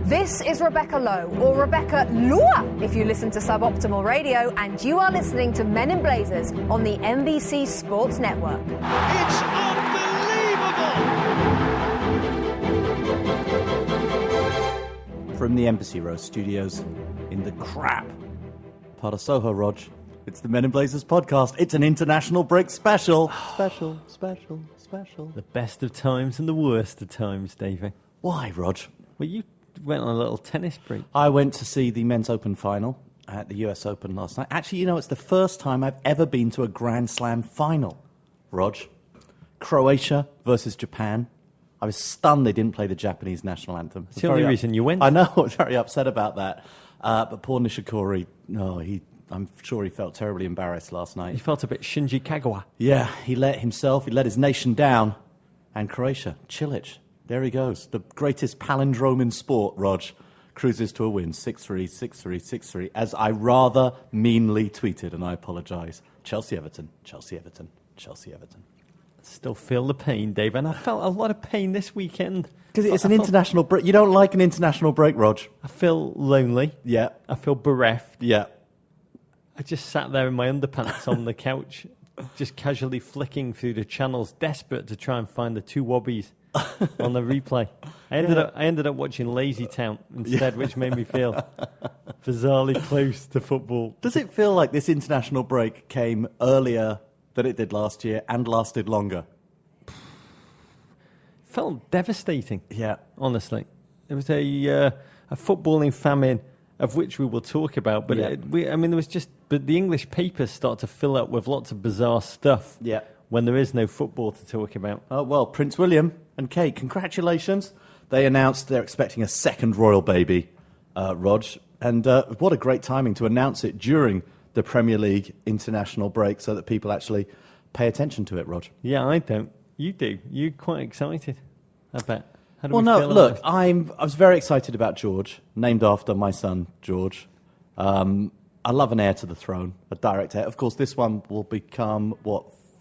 This is Rebecca Lowe, or Rebecca Lua, if you listen to Suboptimal Radio, and you are listening to Men in Blazers on the NBC Sports Network. It's unbelievable! From the Embassy Row studios in the crap part of Soho, Rog, it's the Men in Blazers podcast. It's an international break special. Special. The best of times and the worst of times, Davey. Why, Rog? Well, you went on a little tennis break. I went to see the Men's Open final at the US Open last night. Actually, it's the first time I've ever been to a Grand Slam final, Rog. Croatia versus Japan. I was stunned they didn't play the Japanese national anthem. It's the only reason you went. I know, I was very upset about that. But poor Nishikori, I'm sure he felt terribly embarrassed last night. He felt a bit Shinji Kagawa. Yeah, he let his nation down. And Croatia, Cilic, there he goes. The greatest palindrome in sport, Rog, cruises to a win. 6-3, 6-3, 6-3, as I rather meanly tweeted, and I apologise. Chelsea-Everton, Chelsea-Everton, Chelsea-Everton. Still feel the pain, Dave, and I felt a lot of pain this weekend. Because it's an international break. You don't like an international break, Rog? I feel lonely. Yeah. I feel bereft. Yeah. I just sat there in my underpants on the couch, just casually flicking through the channels, desperate to try and find the two wobbies on the replay. I ended up watching Lazy Town instead, which made me feel bizarrely close to football. Does it feel like this international break came earlier than it did last year and lasted longer? Felt devastating. Yeah. Honestly. It was a footballing famine of which we will talk about, but but the English papers start to fill up with lots of bizarre stuff. Yeah. When there is no football to talk about. Oh, well, Prince William and Kate, congratulations. They announced they're expecting a second royal baby, Rog. And what a great timing to announce it during the Premier League international break so that people actually pay attention to it, Rog. Yeah, I don't. You do. You're quite excited, I bet. How do well, we no, feel look, about I was very excited about George, named after my son, George. I love an heir to the throne, a direct heir. Of course, this one will become,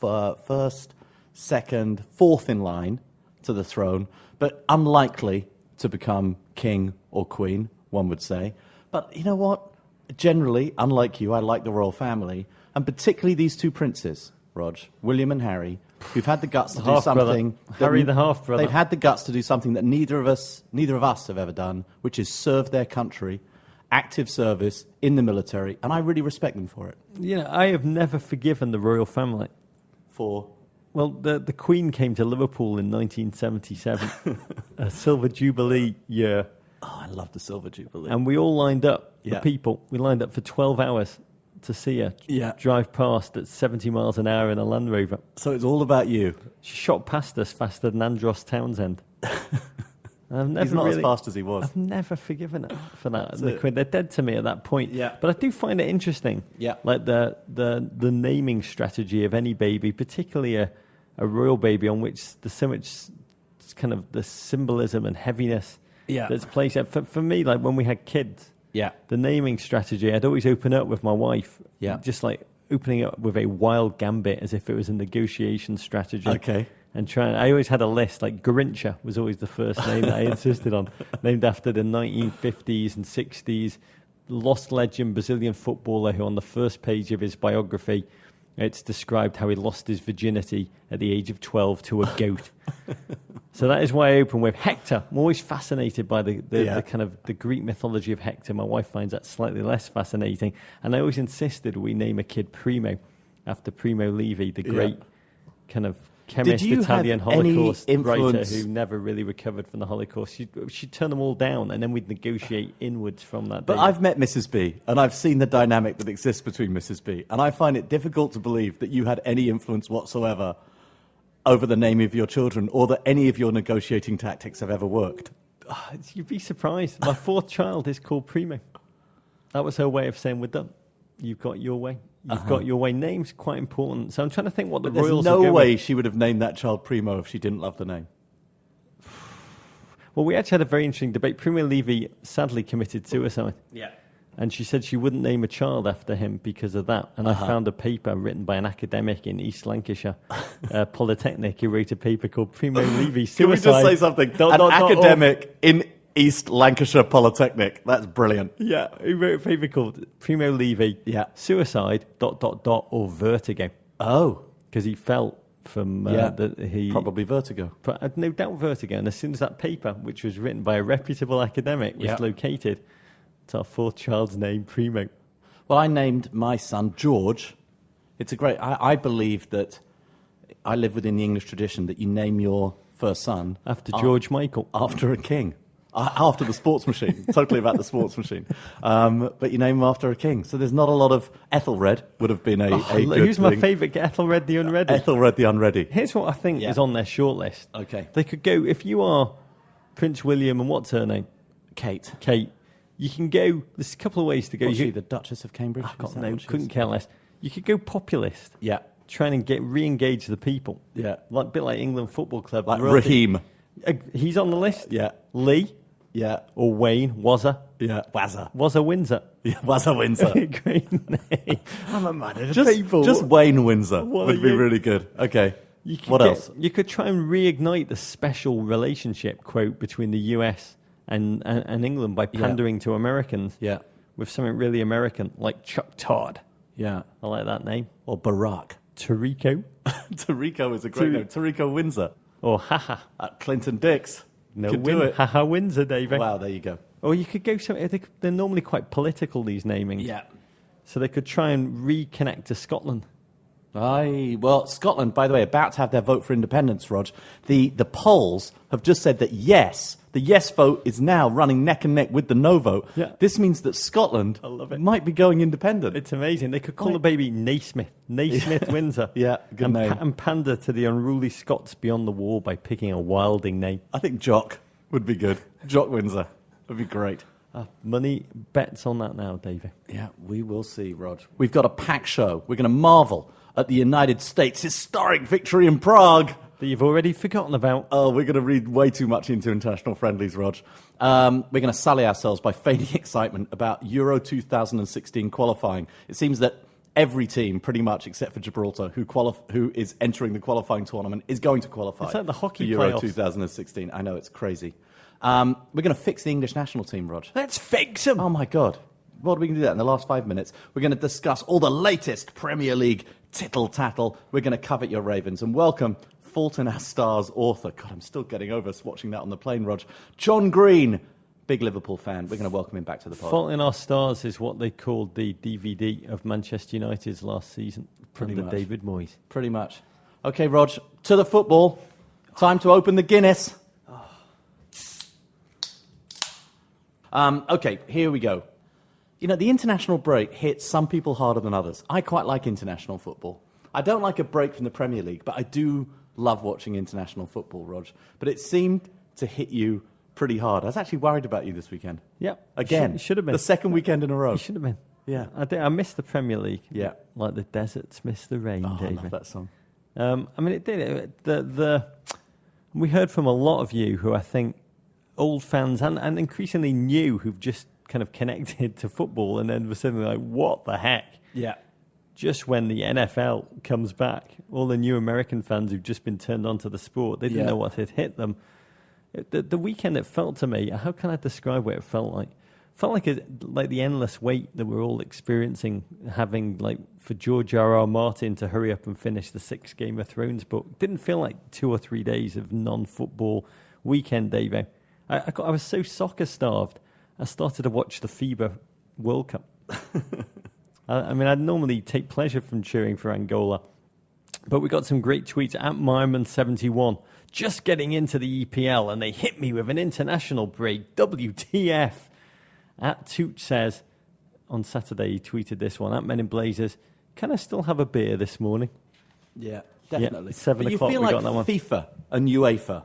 first, second, fourth in line to the throne, but unlikely to become king or queen, one would say. But you know what? Generally, unlike you, I like the royal family, and particularly these two princes, Rog, William and Harry, who've had the guts to do something. Harry the half-brother. They've had the guts to do something that neither of us have ever done, which is serve their country, active service in the military, and I really respect them for it. I have never forgiven the royal family. For? Well, the Queen came to Liverpool in 1977, a Silver Jubilee year. Oh, I love the Silver Jubilee. And we all lined up, the people, we lined up for 12 hours to see her drive past at 70 miles an hour in a Land Rover. So it's all about you. She shot past us faster than Andros Townsend. He's not as fast as he was. I've never forgiven her for that. They're dead to me at that point. Yeah. But I do find it interesting. Yeah. Like the naming strategy of any baby, particularly a royal baby, on which there's so much kind of the symbolism and heaviness that's placed. For me, like when we had kids, the naming strategy, I'd always open up with my wife, just like opening up with a wild gambit as if it was a negotiation strategy. Okay. And I always had a list, like Garincha was always the first name that I insisted on, named after the 1950s and 60s lost legend Brazilian footballer who on the first page of his biography, it's described how he lost his virginity at the age of 12 to a goat. So that is why I open with Hector. I'm always fascinated by the kind of the Greek mythology of Hector. My wife finds that slightly less fascinating. And I always insisted we name a kid Primo, after Primo Levi, the great kind of chemist, Italian Holocaust writer who never really recovered from the Holocaust. She'd turn them all down, and then we'd negotiate inwards from that. But I've met Mrs. B, and I've seen the dynamic that exists between Mrs. B, and I find it difficult to believe that you had any influence whatsoever over the name of your children, or that any of your negotiating tactics have ever worked. You'd be surprised. My fourth child is called Primo. That was her way of saying we're done. You've got your way. You've got your way. Name's quite important. So I'm trying to think what the royals There's no way with. she would have named that child Primo if she didn't love the name. Well, we actually had a very interesting debate. Primo Levi sadly committed suicide. Yeah. And she said she wouldn't name a child after him because of that. And I found a paper written by an academic in East Lancashire, Polytechnic, who wrote a paper called Primo Levi Suicide. Can we just say something? An academic in East Lancashire Polytechnic. That's brilliant. Yeah, he wrote a paper called Primo Levi, Yeah. Suicide, ... or Vertigo. Oh, Because he felt from probably vertigo. But I'd no doubt vertigo. And as soon as that paper, which was written by a reputable academic, was Yeah. located, it's our fourth child's name, Primo. Well, I named my son George. It's a great. I believe that I live within the English tradition that you name your first son After George Michael. after a king. After the sports machine. Totally about the sports machine. But you name him after a king. So there's not a lot of Ethelred would have been a good Who's my thing. favourite? Ethelred the Unready. Ethelred the Unready. Here's what I think Yeah. is on their shortlist. Okay. They could go, if you are Prince William and what's her name? Kate. Kate. You can go, there's a couple of ways to go. Was You she could- the Duchess of Cambridge? I Is got that no, what she couldn't is? care less. You could go populist. Yeah. Trying and re-engage the people. Yeah. Like a bit like England Football Club. Like Royalty. Raheem. He's on the list. Yeah. Lee Yeah. or Wayne, Wazza. Yeah. Wazza. Wazza Windsor. Yeah, Wazza Windsor. Great name. I'm a man of the just, people. just Wayne Windsor What would are be you? really good. Okay. You could What else? You could try and reignite the special relationship, quote, between the US and England by Yeah. pandering to Americans Yeah. with something really American, like Chuck Todd. Yeah. I like that name. Or Barack. Tarico. Tarico is a great name. Tarico Windsor. Or Haha. Clinton Dix. No, Could do it. Haha Windsor, David. Wow, there you go. Or you could go something, they're normally quite political, these namings. Yeah. So they could try and reconnect to Scotland. Well, Scotland, by the way, about to have their vote for independence, Rog. The polls have just said that yes, the yes vote is now running neck and neck with the no vote. Yeah. This means that Scotland I love it. might be going independent. It's amazing. They could call the baby Naismith. Naismith Windsor. Yeah, good and, name. And pander to the unruly Scots beyond the wall by picking a wilding name. I think Jock would be good. Jock Windsor would be great. Money bets on that now, David. Yeah, we will see, Rog. We've got a packed show. We're going to marvel at the United States' historic victory in Prague. That you've already forgotten about. Oh, we're going to read way too much into international friendlies, Rog. We're going to sully ourselves by feigning excitement about Euro 2016 qualifying. It seems that every team, pretty much except for Gibraltar, who is entering the qualifying tournament, is going to qualify. It's like the hockey for Euro playoffs. 2016. I know, it's crazy. We're going to fix the English national team, Rog. Let's fix them. Oh, my God. What are we going to do that in the last 5 minutes? We're going to discuss all the latest Premier League tittle-tattle. We're going to covet your Ravens. And welcome, Fault in Our Stars author. God, I'm still getting over us watching that on the plane, Rog. John Green, big Liverpool fan. We're going to welcome him back to the pod. Fault in Our Stars is what they called the DVD of Manchester United's last season. Pretty under much. David Moyes. Pretty much. Okay, Rog, to the football. Time to open the Guinness. Okay, here we go. You know, the international break hits some people harder than others. I quite like international football. I don't like a break from the Premier League, but I do love watching international football, Rog. But it seemed to hit you pretty hard. I was actually worried about you this weekend. Yeah. Again. Should have been. The second weekend in a row. You should have been. Yeah. I missed the Premier League. Yeah. Like the deserts miss the rain, Oh, I David. love that song. I mean, it did. We heard from a lot of you who I think old fans and increasingly new who've just kind of connected to football and then were suddenly like, what the heck? Yeah. Just when the NFL comes back, all the new American fans who've just been turned on to the sport, they didn't Yeah. know what had hit them. The weekend, it felt to me, how can I describe what it felt like? Felt like the endless wait that we're all experiencing, having like for George R.R. Martin to hurry up and finish the 6th Game of Thrones book. Didn't feel like 2 or 3 days of non-football weekend, Dave. I was so soccer starved. I started to watch the FIBA World Cup. I mean, I'd normally take pleasure from cheering for Angola, but we got some great tweets at Myman71. Just getting into the EPL, and they hit me with an international break. WTF? At Tooch says, on Saturday, he tweeted this one, at Men in Blazers, can I still have a beer this morning? Yeah, definitely. Yeah, 7 But o'clock, you feel we like got that one. FIFA and UEFA,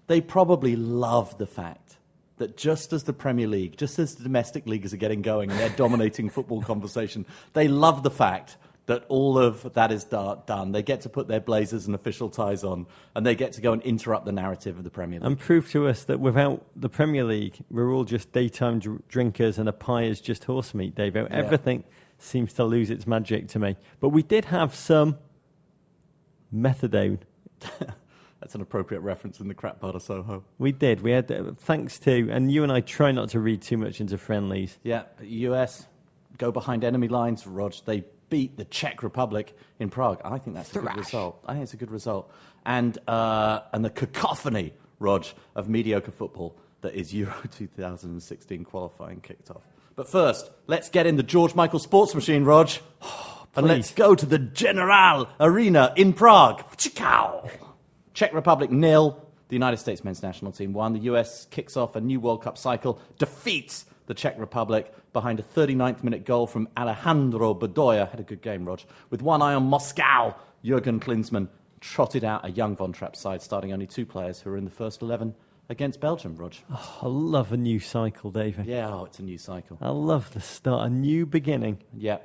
they probably love the fact that just as the Premier League, just as the domestic leagues are getting going and they're dominating football conversation, they love the fact that all of that is done. They get to put their blazers and official ties on, and they get to go and interrupt the narrative of the Premier League. And prove to us that without the Premier League, we're all just daytime drinkers and a pie is just horse meat, Dave. Everything seems to lose its magic to me. But we did have some methadone That's an appropriate reference in the crap part of Soho. We did. We had, thanks to, and you and I try not to read too much into friendlies. Yeah, US go behind enemy lines, Rog. They beat the Czech Republic in Prague. I think that's a good result. I think it's a good result. And the cacophony, Rog, of mediocre football that is Euro 2016 qualifying kicked off. But first, let's get in the George Michael sports machine, Rog. And let's go to the General Arena in Prague. Chikau! Czech Republic 0. The United States men's national team 1. The US kicks off a new World Cup cycle, defeats the Czech Republic behind a 39th minute goal from Alejandro Bedoya. Had a good game, Rog. With one eye on Moscow, Jurgen Klinsmann trotted out a young Von Trapp side, starting only 2 players who were in the first 11 against Belgium, Rog. Oh, I love a new cycle, David. Yeah, it's a new cycle. I love the start, a new beginning. Yeah.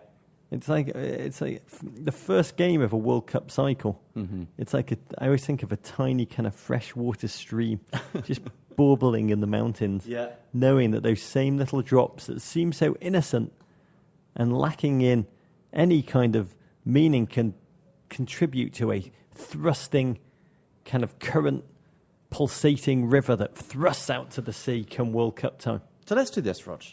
It's like the first game of a World Cup cycle. Mm-hmm. It's like I always think of a tiny kind of freshwater stream just burbling in the mountains, knowing that those same little drops that seem so innocent and lacking in any kind of meaning can contribute to a thrusting kind of current pulsating river that thrusts out to the sea come World Cup time. So let's do this, Rog.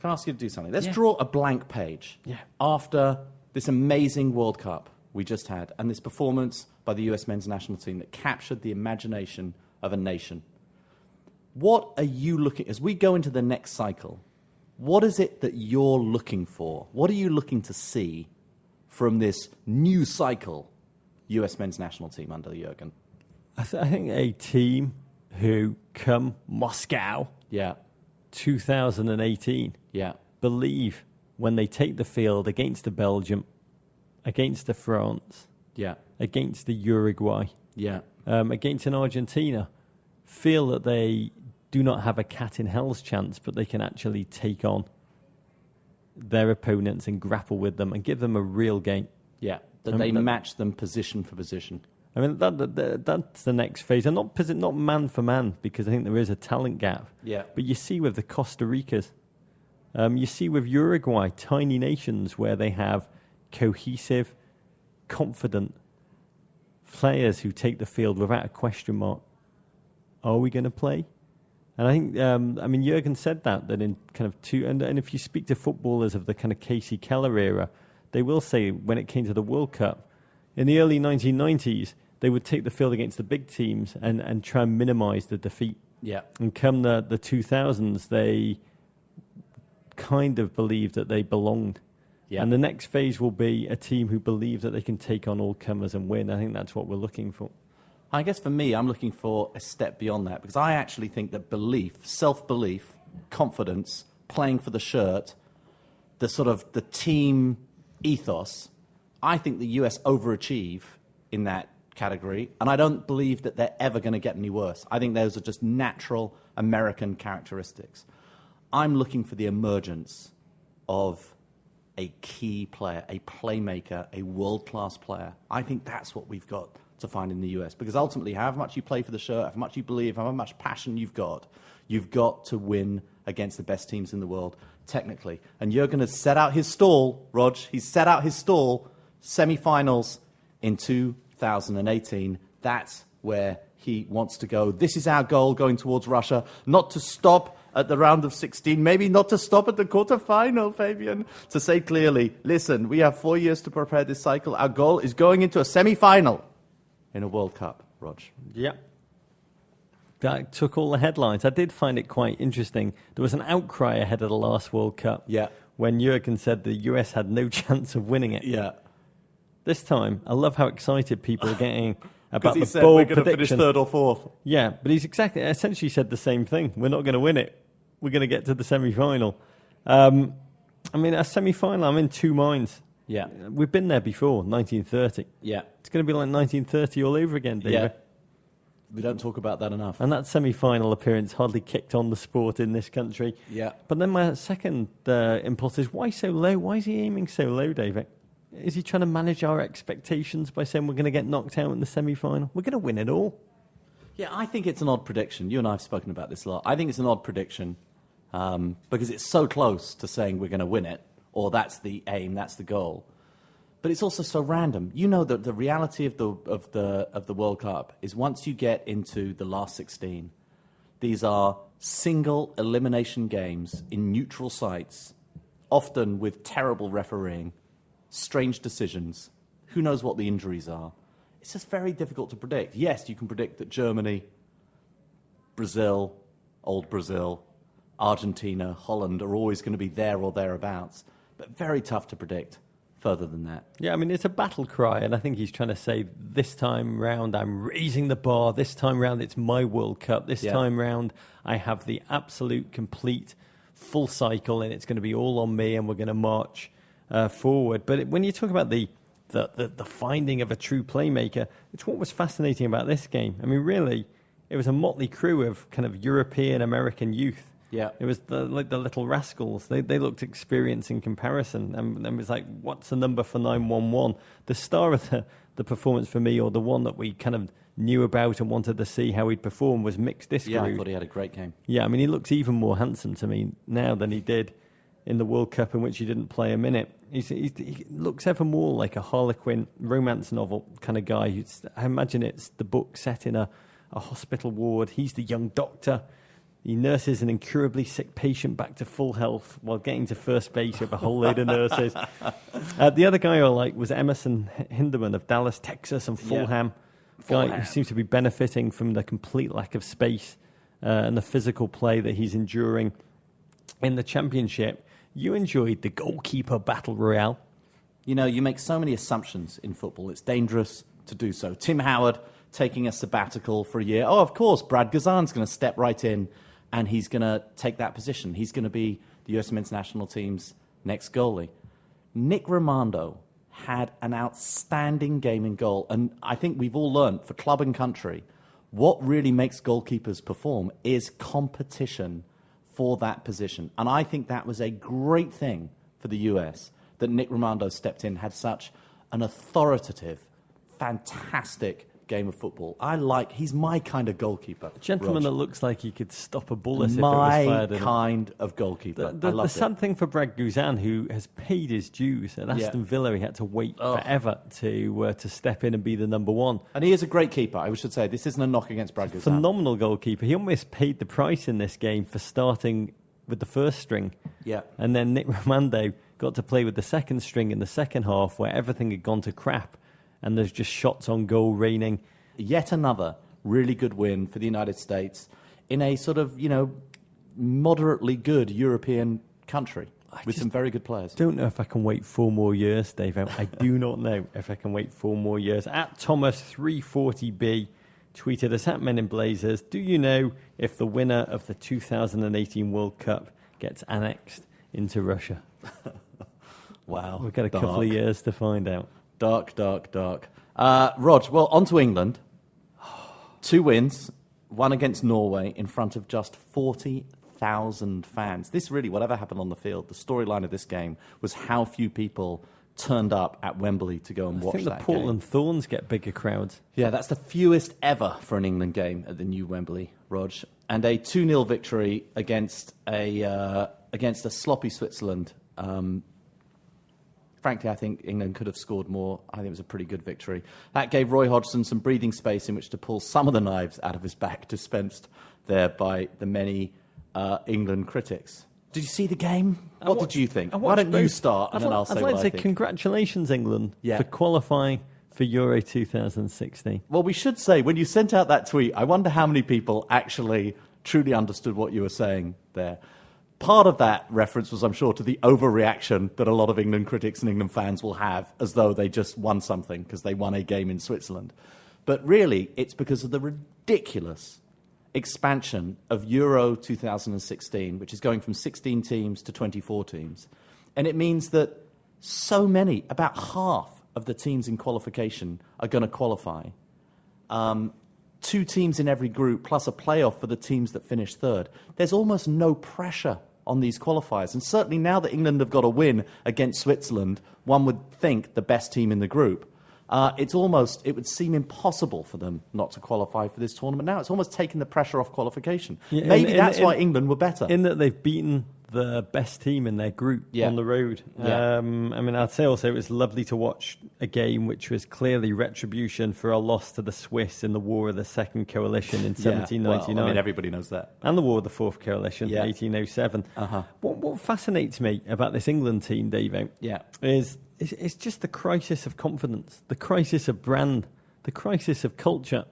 Can I ask you to do something? Let's draw a blank page after this amazing World Cup we just had and this performance by the US men's national team that captured the imagination of a nation. What are you looking, as we go into the next cycle, what is it that you're looking for? What are you looking to see from this new cycle US men's national team under Jurgen? I think a team who come Moscow 2018 believe when they take the field against the Belgium, against the France, against the Uruguay, against an Argentina, feel that they do not have a cat in hell's chance, but they can actually take on their opponents and grapple with them and give them a real game. Yeah, that they match them position for position. I mean, that's the next phase. And not man for man, because I think there is a talent gap. Yeah. But you see with the Costa Ricas, you see with Uruguay, tiny nations where they have cohesive, confident players who take the field without a question mark. Are we going to play? And I think, Jurgen said that in kind of and if you speak to footballers of the kind of Casey Keller era, they will say when it came to the World Cup, in the early 1990s, they would take the field against the big teams and try and minimise the defeat. Yeah. And come the 2000s, they kind of believed that they belonged. Yeah. And the next phase will be a team who believe that they can take on all comers and win. I think that's what we're looking for. I guess for me, I'm looking for a step beyond that, because I actually think that belief, self-belief, confidence, playing for the shirt, the sort of the team ethos, I think the US overachieve in that category, and I don't believe that they're ever going to get any worse. I think those are just natural American characteristics. I'm looking for the emergence of a key player, a playmaker, a world-class player. I think that's what we've got to find in the US, because ultimately, however much you play for the shirt, how much you believe, however much passion you've got to win against the best teams in the world, technically. And Jurgen has set out his stall, Rog. He's set out his stall, semi-finals in 2018. That's where he wants to go. This is our goal going towards Russia, not to stop at the round of 16, maybe not to stop at the quarter-final, Fabian, to say clearly, listen, we have 4 years to prepare this cycle. Our goal is going into a semi-final in a World Cup, Rog. Yeah. That took all the headlines. I did find it quite interesting. There was an outcry ahead of the last World Cup when Jurgen said the US had no chance of winning it. Yeah. This time, I love how excited people are getting about the he said bold we're going to prediction. finish third or fourth. Yeah, but he's essentially said the same thing. We're not going to win it. We're going to get to the semi-final. A semi-final, I'm in two minds. Yeah. We've been there before, 1930. Yeah. It's going to be like 1930 all over again, David. Yeah. We don't talk about that enough. And that semi-final appearance hardly kicked on the sport in this country. Yeah. But then my second impulse is, why so low? Why is he aiming so low, David? Is he trying to manage our expectations by saying we're going to get knocked out in the semi-final? We're going to win it all. Yeah, I think it's an odd prediction. You and I have spoken about this a lot. I think it's an odd prediction because it's so close to saying we're going to win it, or that's the aim, that's the goal. but it's also so random. You know that the reality of the World Cup is once you get into the last 16, these are single elimination games in neutral sites, often with terrible refereeing, strange decisions. Who knows what the injuries are? It's just very difficult to predict. Yes, you can predict that Germany, Brazil, old Brazil, Argentina, Holland are always going to be there or thereabouts, but very tough to predict further than that. Yeah, I mean, it's a battle cry, and I think he's trying to say, this time round, I'm raising the bar. This time round, it's my World Cup. This time round, I have the absolute, complete, full cycle, and it's going to be all on me, and we're going to march forward. But when you talk about the finding of a true playmaker, it's what was fascinating about this game. I mean, really, it was a motley crew of kind of European American youth. Yeah, it was the little rascals. They looked experienced in comparison, and it was like, what's the number for 911? The star of the performance for me, or the one that we kind of knew about and wanted to see how he'd perform, was Mix Diskerud. Yeah, I thought he had a great game. Yeah, I mean, he looks even more handsome to me now than he did in the World Cup, in which he didn't play a minute. He looks ever more like a Harlequin romance novel kind of guy. I imagine it's the book set in a hospital ward. He's the young doctor. He nurses an incurably sick patient back to full health while getting to first base with a whole load of nurses. The other guy I like was Emerson Hinderman of Dallas, Texas, and Fulham. Guy who seems to be benefiting from the complete lack of space and the physical play that he's enduring in the championship. You enjoyed the goalkeeper battle royale. You know, you make so many assumptions in football. It's dangerous to do so. Tim Howard taking a sabbatical for a year. Oh, of course, Brad Gazan's going to step right in and he's going to take that position. He's going to be the US men's national team's next goalie. Nick Rimando had an outstanding game in goal. And I think we've all learned, for club and country, what really makes goalkeepers perform is competition for that position. And I think that was a great thing for the US, that Nick Rimando stepped in, had such an authoritative, fantastic game of football. He's my kind of goalkeeper. A gentleman Rog. that looks like he could stop a bullet if it was fired. My kind of goalkeeper. The sad thing for Brad Guzan, who has paid his dues at Aston Villa, he had to wait forever to step in and be the number one. And he is a great keeper, I should say. This isn't a knock against Brad Guzan. Phenomenal goalkeeper. He almost paid the price in this game for starting with the first string. Yeah. And then Nick Rimando got to play with the second string in the second half, where everything had gone to crap. And there's just shots on goal raining. Yet another really good win for the United States in a sort of, moderately good European country with some very good players. Don't know if I can wait 4 more years, Dave. I do not know if I can wait 4 more years. At Thomas340B tweeted us at Men in Blazers, do you know if the winner of the 2018 World Cup gets annexed into Russia? Wow. We've got a couple of years to find out. Dark. Rog, well, on to England. 2 wins, one against Norway in front of just 40,000 fans. This really, whatever happened on the field, the storyline of this game was how few people turned up at Wembley to go and watch that game. I think the Portland Thorns get bigger crowds. Yeah, that's the fewest ever for an England game at the new Wembley, Rog. And a 2-0 victory against a sloppy Switzerland. Frankly, I think England could have scored more. I think it was a pretty good victory. That gave Roy Hodgson some breathing space in which to pull some of the knives out of his back, dispensed there by the many England critics. Did you see the game? What did you think? Why don't you start, and then I'll say what I think. I'd like to say congratulations, England, for qualifying for Euro 2016. Well, we should say, when you sent out that tweet, I wonder how many people actually truly understood what you were saying there. Part of that reference was, I'm sure, to the overreaction that a lot of England critics and England fans will have, as though they just won something because they won a game in Switzerland. But really, it's because of the ridiculous expansion of Euro 2016, which is going from 16 teams to 24 teams. And it means that so many, about half of the teams in qualification are going to qualify. 2 teams in every group, plus a playoff for the teams that finish third. There's almost no pressure on these qualifiers. And certainly now that England have got a win against Switzerland, one would think the best team in the group, it would seem impossible for them not to qualify for this tournament now. It's almost taken the pressure off qualification. Maybe that's why England were better. In that they've beaten the best team in their group Yeah. on the road. Yeah. I mean, I'd say also it was lovely to watch a game which was clearly retribution for our loss to the Swiss in the War of the Second Coalition in 1799. Well, I mean, everybody knows that. And the War of the Fourth Coalition, Yeah. 1807. Uh-huh. What fascinates me about this England team, Davo, Yeah. is it's just the crisis of confidence, the crisis of brand, the crisis of culture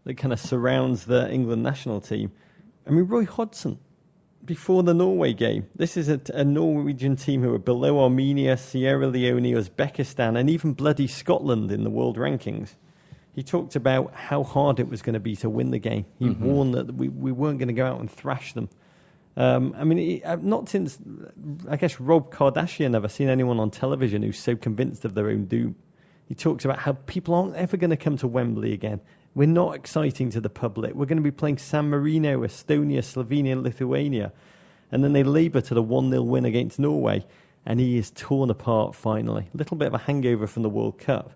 that kind of surrounds the England national team. I mean, Roy Hodgson, before the Norway game, this is a Norwegian team who are below Armenia, Sierra Leone, Uzbekistan, and even bloody Scotland in the world rankings. He talked about how hard it was going to be to win the game. He warned that we weren't going to go out and thrash them. I mean, not since, I guess, Rob Kardashian ever seen anyone on television who's so convinced of their own doom. He talks about how people aren't ever going to come to Wembley again. We're not exciting to the public. We're going to be playing San Marino, Estonia, Slovenia, and Lithuania. And then they labour to the 1-0 win against Norway. And he is torn apart finally. A little bit of a hangover from the World Cup.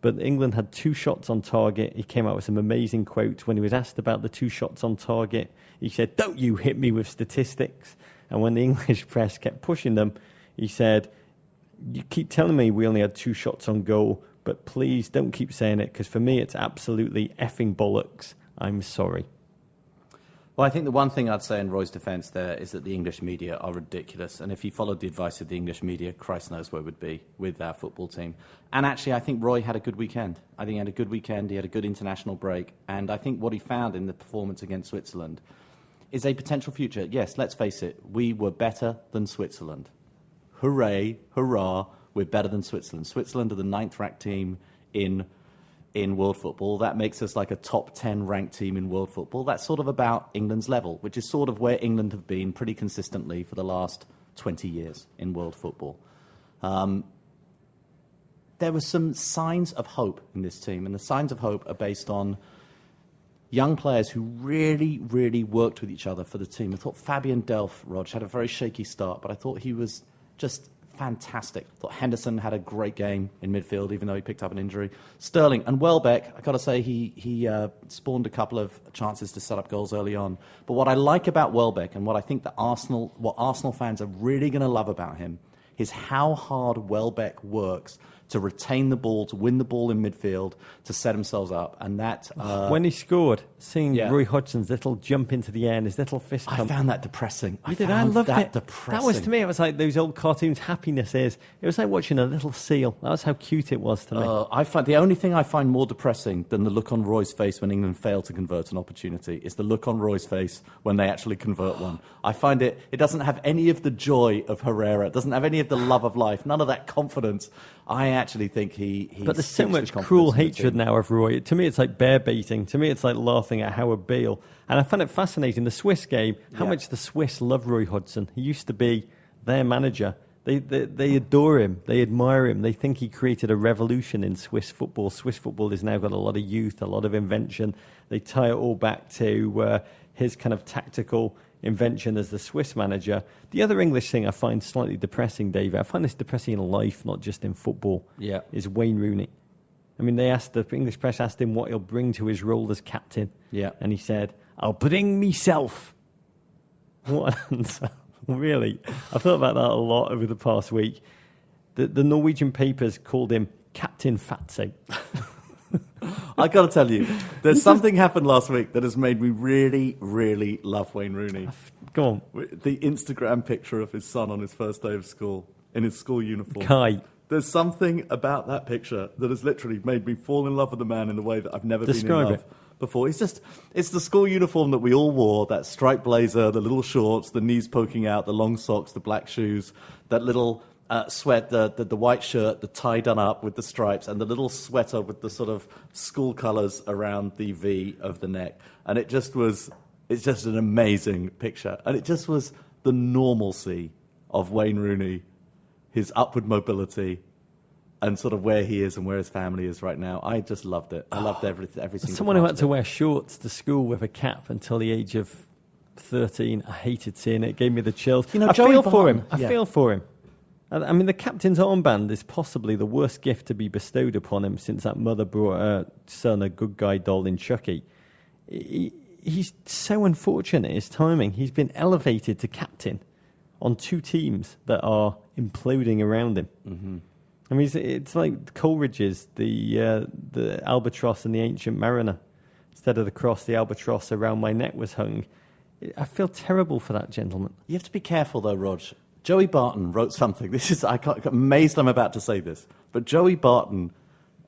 But England had 2 shots on target. He came out with some amazing quotes. When he was asked about the 2 shots on target, he said, "Don't you hit me with statistics." And when the English press kept pushing them, he said, "You keep telling me we only had 2 shots on goal, but please don't keep saying it, because for me it's absolutely effing bollocks. I'm sorry." Well, I think the one thing I'd say in Roy's defence there is that the English media are ridiculous. And if he followed the advice of the English media, Christ knows where we'd be with our football team. And actually, I think Roy had a good weekend. I think he had a good weekend. He had a good international break. And I think what he found in the performance against Switzerland is a potential future. Yes, let's face it, we were better than Switzerland. Hooray, hurrah, we're better than Switzerland. Switzerland are the 9th-ranked team in world football. That makes us like a top 10 ranked team in world football. That's sort of about England's level, which is sort of where England have been pretty consistently for the last 20 years in world football. There were some signs of hope in this team, and the signs of hope are based on young players who really, really worked with each other for the team. I thought Fabian Delph, Rog, had a very shaky start, but I thought he was just fantastic. I thought Henderson had a great game in midfield, even though he picked up an injury. Sterling and Welbeck, I've got to say, he spawned a couple of chances to set up goals early on. But what I like about Welbeck, and what I think that what Arsenal fans are really going to love about him, is how hard Welbeck works to retain the ball, to win the ball in midfield, to set themselves up. And that... when he scored, seeing Roy Hodgson's little jump into the air and his little fist pump... I found that depressing. I loved that it. depressing. That was, to me, it was like those old cartoons, Happiness is. It was like watching a little seal. That was how cute it was to me. I find the only thing I find more depressing than the look on Roy's face when England fail to convert an opportunity is the look on Roy's face when they actually convert one. I find it doesn't have any of the joy of Herrera. It doesn't have any of the love of life, none of that confidence. I actually think he But there's so sinks the much confidence cruel in the hatred team. now of Roy. To me, it's like bear baiting. To me, it's like laughing at Howard Beale. And I found it fascinating, the Swiss game, how much the Swiss love Roy Hodgson. He used to be their manager. They adore him. They admire him. They think he created a revolution in Swiss football. Swiss football has now got a lot of youth, a lot of invention. They tie it all back to his kind of tactical invention as the Swiss manager. The other English thing I find slightly depressing, David, I find this depressing in life, not just in football, is Wayne Rooney. I mean, the English press asked him what he'll bring to his role as captain. Yeah. And he said, "I'll bring myself." What an answer. Really? I've thought about that a lot over the past week. The Norwegian papers called him Captain Fatso. I got to tell you, there's something happened last week that has made me really, really love Wayne Rooney. Go on. The Instagram picture of his son on his first day of school, in his school uniform. Kai. There's something about that picture that has literally made me fall in love with the man in the way that I've never been in love before. It's the school uniform that we all wore, that striped blazer, the little shorts, the knees poking out, the long socks, the black shoes, that little sweat, the white shirt, the tie done up with the stripes, and the little sweater with the sort of school colours around the V of the neck. And it's just an amazing picture. And it just was the normalcy of Wayne Rooney, his upward mobility, and sort of where he is and where his family is right now. I just loved it. I loved every single Someone who part had of to it. wear shorts to school with a cap until the age of 13. I hated seeing it. It gave me the chills. You know, I Joey feel for Barton, him. I feel for him. I mean, the captain's armband is possibly the worst gift to be bestowed upon him since that mother brought her son a good guy doll in Chucky. He's so unfortunate, his timing. He's been elevated to captain on two teams that are imploding around him. Mm-hmm. I mean, it's like Coleridge's, the albatross and the ancient mariner. Instead of the cross, the albatross around my neck was hung. I feel terrible for that gentleman. You have to be careful, though, Rog. Joey Barton wrote something. I'm amazed I'm about to say this, but Joey Barton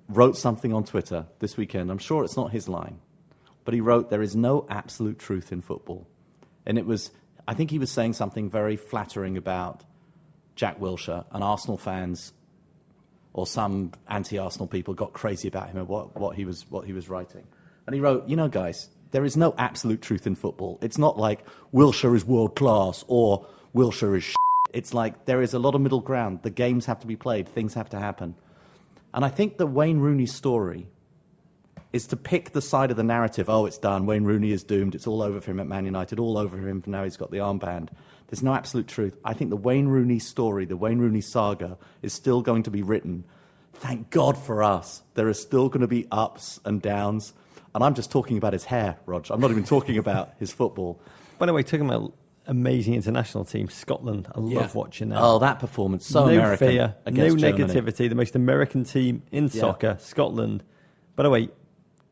wrote something on Twitter this weekend. I'm sure it's not his line, but he wrote, "There is no absolute truth in football." And I think he was saying something very flattering about Jack Wilshere, and Arsenal fans or some anti-Arsenal people got crazy about him and what he was writing. And he wrote, guys, there is no absolute truth in football. It's not like Wilshere is world class or Wilshere is shit. It's like there is a lot of middle ground. The games have to be played. Things have to happen. And I think that Wayne Rooney's story is to pick the side of the narrative. Oh, it's done. Wayne Rooney is doomed. It's all over for him at Man United. All over for him. Now he's got the armband. There's no absolute truth. I think the Wayne Rooney story, the Wayne Rooney saga, is still going to be written. Thank God for us. There are still going to be ups and downs. And I'm just talking about his hair, Rog. I'm not even talking about his football. By the way, talking about amazing international team, Scotland. I love watching that. Oh, that performance. So no American. Fear, against no Germany. negativity. The most American team in soccer, Scotland. By the way,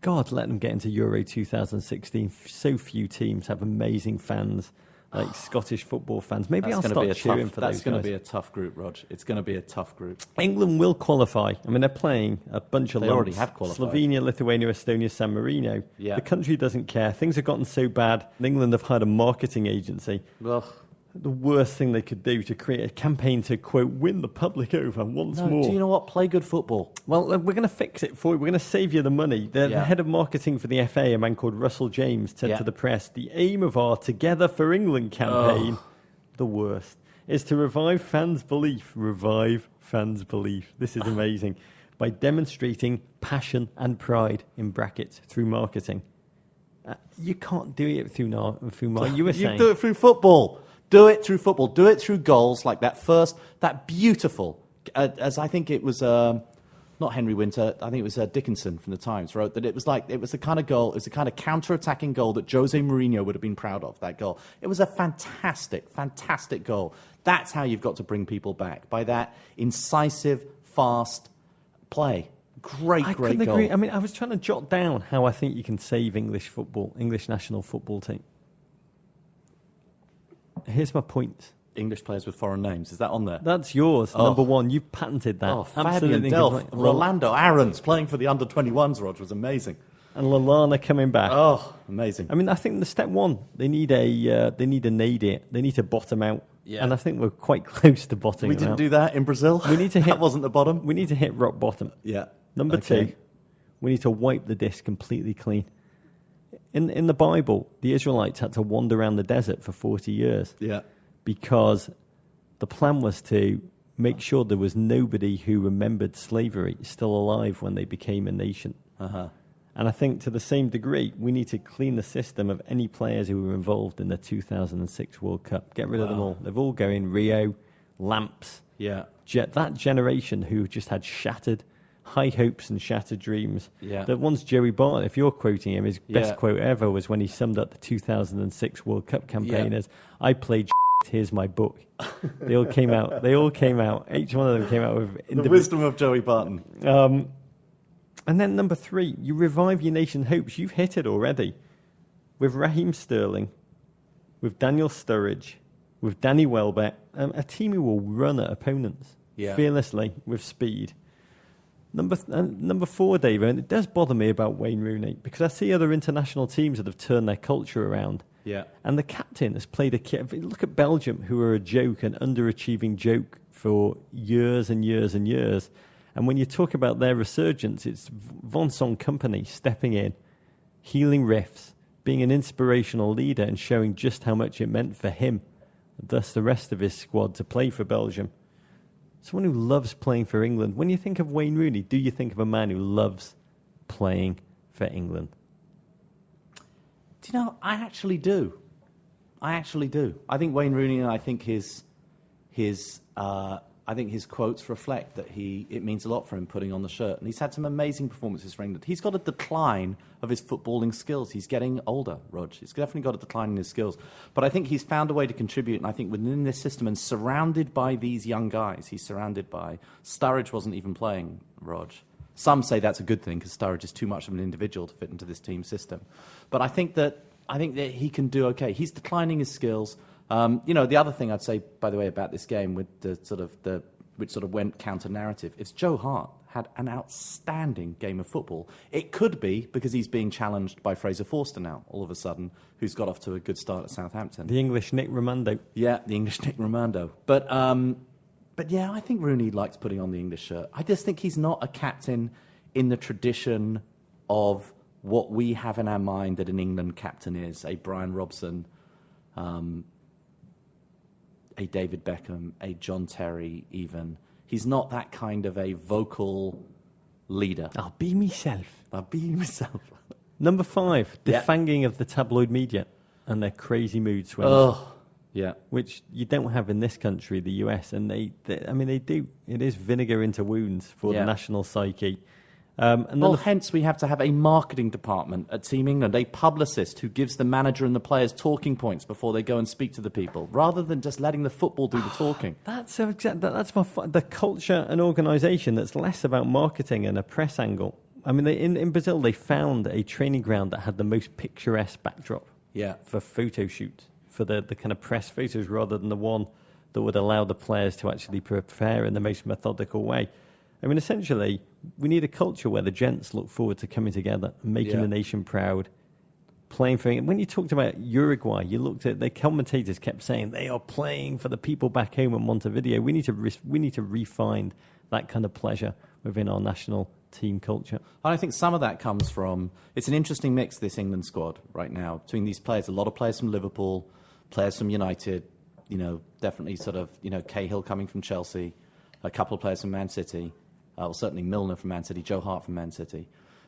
God, let them get into Euro 2016. So few teams have amazing fans, like Scottish football fans. Maybe I'll start cheering for those guys. That's going to be a tough group, Rog. It's going to be a tough group. England will qualify. I mean, they're playing a bunch of They lumps. already have qualified. Slovenia, Lithuania, Estonia, San Marino. Yeah. The country doesn't care. Things have gotten so bad. England have hired a marketing agency. Ugh. The worst thing they could do to create a campaign to, quote, win the public over once more. Do you know what? Play good football. Well, we're going to fix it for you. We're going to save you the money. The head of marketing for the FA, a man called Russell James, said to the press, the aim of our Together for England campaign, the worst, is to revive fans' belief. Revive fans' belief. This is amazing. By demonstrating passion and pride, in brackets, through marketing. You can't do it through marketing. You were saying. You do it through football. Do it through football. Do it through goals like that beautiful, as I think it was, not Henry Winter, I think it was Dickinson from the Times wrote that it was the kind of goal, it was the kind of counter-attacking goal that Jose Mourinho would have been proud of, that goal. It was a fantastic, fantastic goal. That's how you've got to bring people back, by that incisive, fast play. Great goal. Agree. I mean, I was trying to jot down how I think you can save English national football team. Here's my point. English players with foreign names. Is that on there? That's yours. Number one. You've patented that. Oh, Fabian Delph, Rolando Aarons playing for the under-21s, Rog, was amazing. And Lallana coming back. Oh, amazing. I mean, I think the step one, they need a nadir. They need to bottom out. Yeah. And I think we're quite close to bottoming out. We didn't do that in Brazil. We need to hit, that wasn't the bottom. We need to hit rock bottom. Yeah. Number two, we need to wipe the disc completely clean. In the Bible, the Israelites had to wander around the desert for 40 years. Yeah. Because the plan was to make sure there was nobody who remembered slavery still alive when they became a nation. Uh-huh. And I think to the same degree, we need to clean the system of any players who were involved in the 2006 World Cup. Get rid of them all. They've all going Rio, Lamps. Yeah. That generation who just had shattered high hopes and shattered dreams. Yeah. The one's Joey Barton, if you're quoting him, his best quote ever was when he summed up the 2006 World Cup campaign as, I played here's my book. They all came out. Each one of them came out with... The wisdom of Joey Barton. And then number three, you revive your nation's hopes. You've hit it already. With Raheem Sterling, with Daniel Sturridge, with Danny Welbeck, a team who will run at opponents fearlessly with speed. Number four, David, and it does bother me about Wayne Rooney because I see other international teams that have turned their culture around. Yeah. And the captain has played look at Belgium, who are a joke, an underachieving joke for years and years and years. And when you talk about their resurgence, it's Vincent Kompany stepping in, healing riffs, being an inspirational leader and showing just how much it meant for him, thus the rest of his squad, to play for Belgium. Someone who loves playing for England. When you think of Wayne Rooney, do you think of a man who loves playing for England? Do you know, I actually do. I think Wayne Rooney, and I think his I think his quotes reflect that it means a lot for him putting on the shirt. And he's had some amazing performances for England. He's got a decline of his footballing skills. He's getting older, Rog. He's definitely got a decline in his skills. But I think he's found a way to contribute. And I think within this system and surrounded by these young guys, he's surrounded by... Sturridge wasn't even playing, Rog. Some say that's a good thing because Sturridge is too much of an individual to fit into this team system. But I think that he can do okay. He's declining his skills. The other thing I'd say, by the way, about this game with which sort of went counter-narrative, is Joe Hart had an outstanding game of football. It could be because he's being challenged by Fraser Forster now, all of a sudden, who's got off to a good start at Southampton. The English Nick Romando. Yeah, the English Nick Romando. But yeah, I think Rooney likes putting on the English shirt. I just think he's not a captain in the tradition of what we have in our mind that an England captain is, a Brian Robson, a David Beckham, a John Terry even. He's not that kind of a vocal leader. I'll be myself. I'll be myself. Number 5, the Yeah. fanging of the tabloid media and their crazy mood swings. Oh, yeah. Which you don't have in this country, the US, and they do. It is vinegar into wounds for Yeah. the national psyche. And then Well, hence we have to have a marketing department at Team England, a publicist who gives the manager and the players talking points before they go and speak to the people, rather than just letting the football do the talking. that's the culture and organisation that's less about marketing and a press angle. I mean, in Brazil, they found a training ground that had the most picturesque backdrop Yeah. for photo shoots, for the kind of press photos, rather than the one that would allow the players to actually prepare in the most methodical way. I mean, essentially, we need a culture where the gents look forward to coming together and making the nation proud, playing for it. When you talked about Uruguay, you looked at the commentators kept saying they are playing for the people back home in Montevideo. We need to refine that kind of pleasure within our national team culture. And I think some of that comes from, it's an interesting mix, this England squad right now, between these players. A lot of players from Liverpool, players from United, definitely Cahill coming from Chelsea, a couple of players from Man City. Certainly Milner from Man City, Joe Hart from Man City.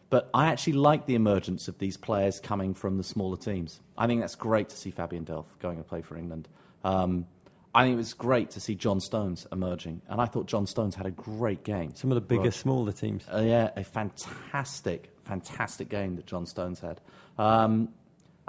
But I actually like the emergence of these players coming from the smaller teams. I think that's great to see Fabian Delph going to play for England. I think it was great to see John Stones emerging. And I thought John Stones had a great game. Some of the bigger, smaller teams. Yeah, a fantastic game that John Stones had.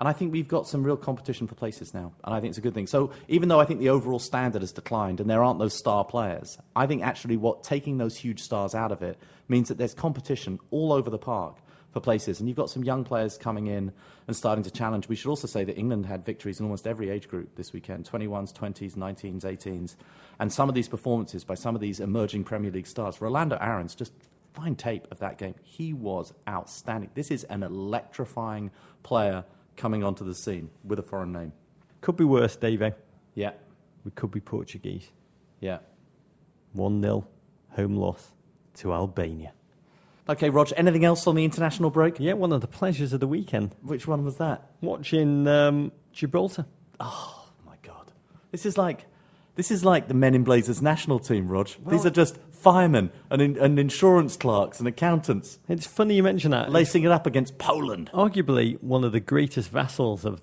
And I think we've got some real competition for places now, and I think it's a good thing. So even though I think the overall standard has declined and there aren't those star players, I think actually taking those huge stars out of it means that there's competition all over the park for places, and you've got some young players coming in and starting to challenge. We should also say that England had victories in almost every age group this weekend, 21s, 20s, 19s, 18s, and some of these performances by some of these emerging Premier League stars. Rolando Aarons, just find tape of that game. He was outstanding. This is an electrifying player coming onto the scene with a foreign name. Could be worse, Davo. Yeah. We could be Portuguese. Yeah. 1-0 home loss to Albania. Okay, Rog, anything else on the international break? Yeah, one of the pleasures of the weekend. Which one was that? Watching Gibraltar. Oh, my God. This is like the Men in Blazers national team, Rog. These are just firemen and insurance clerks and accountants. It's funny you mention that. Lacing it up against Poland. Arguably one of the greatest vassals of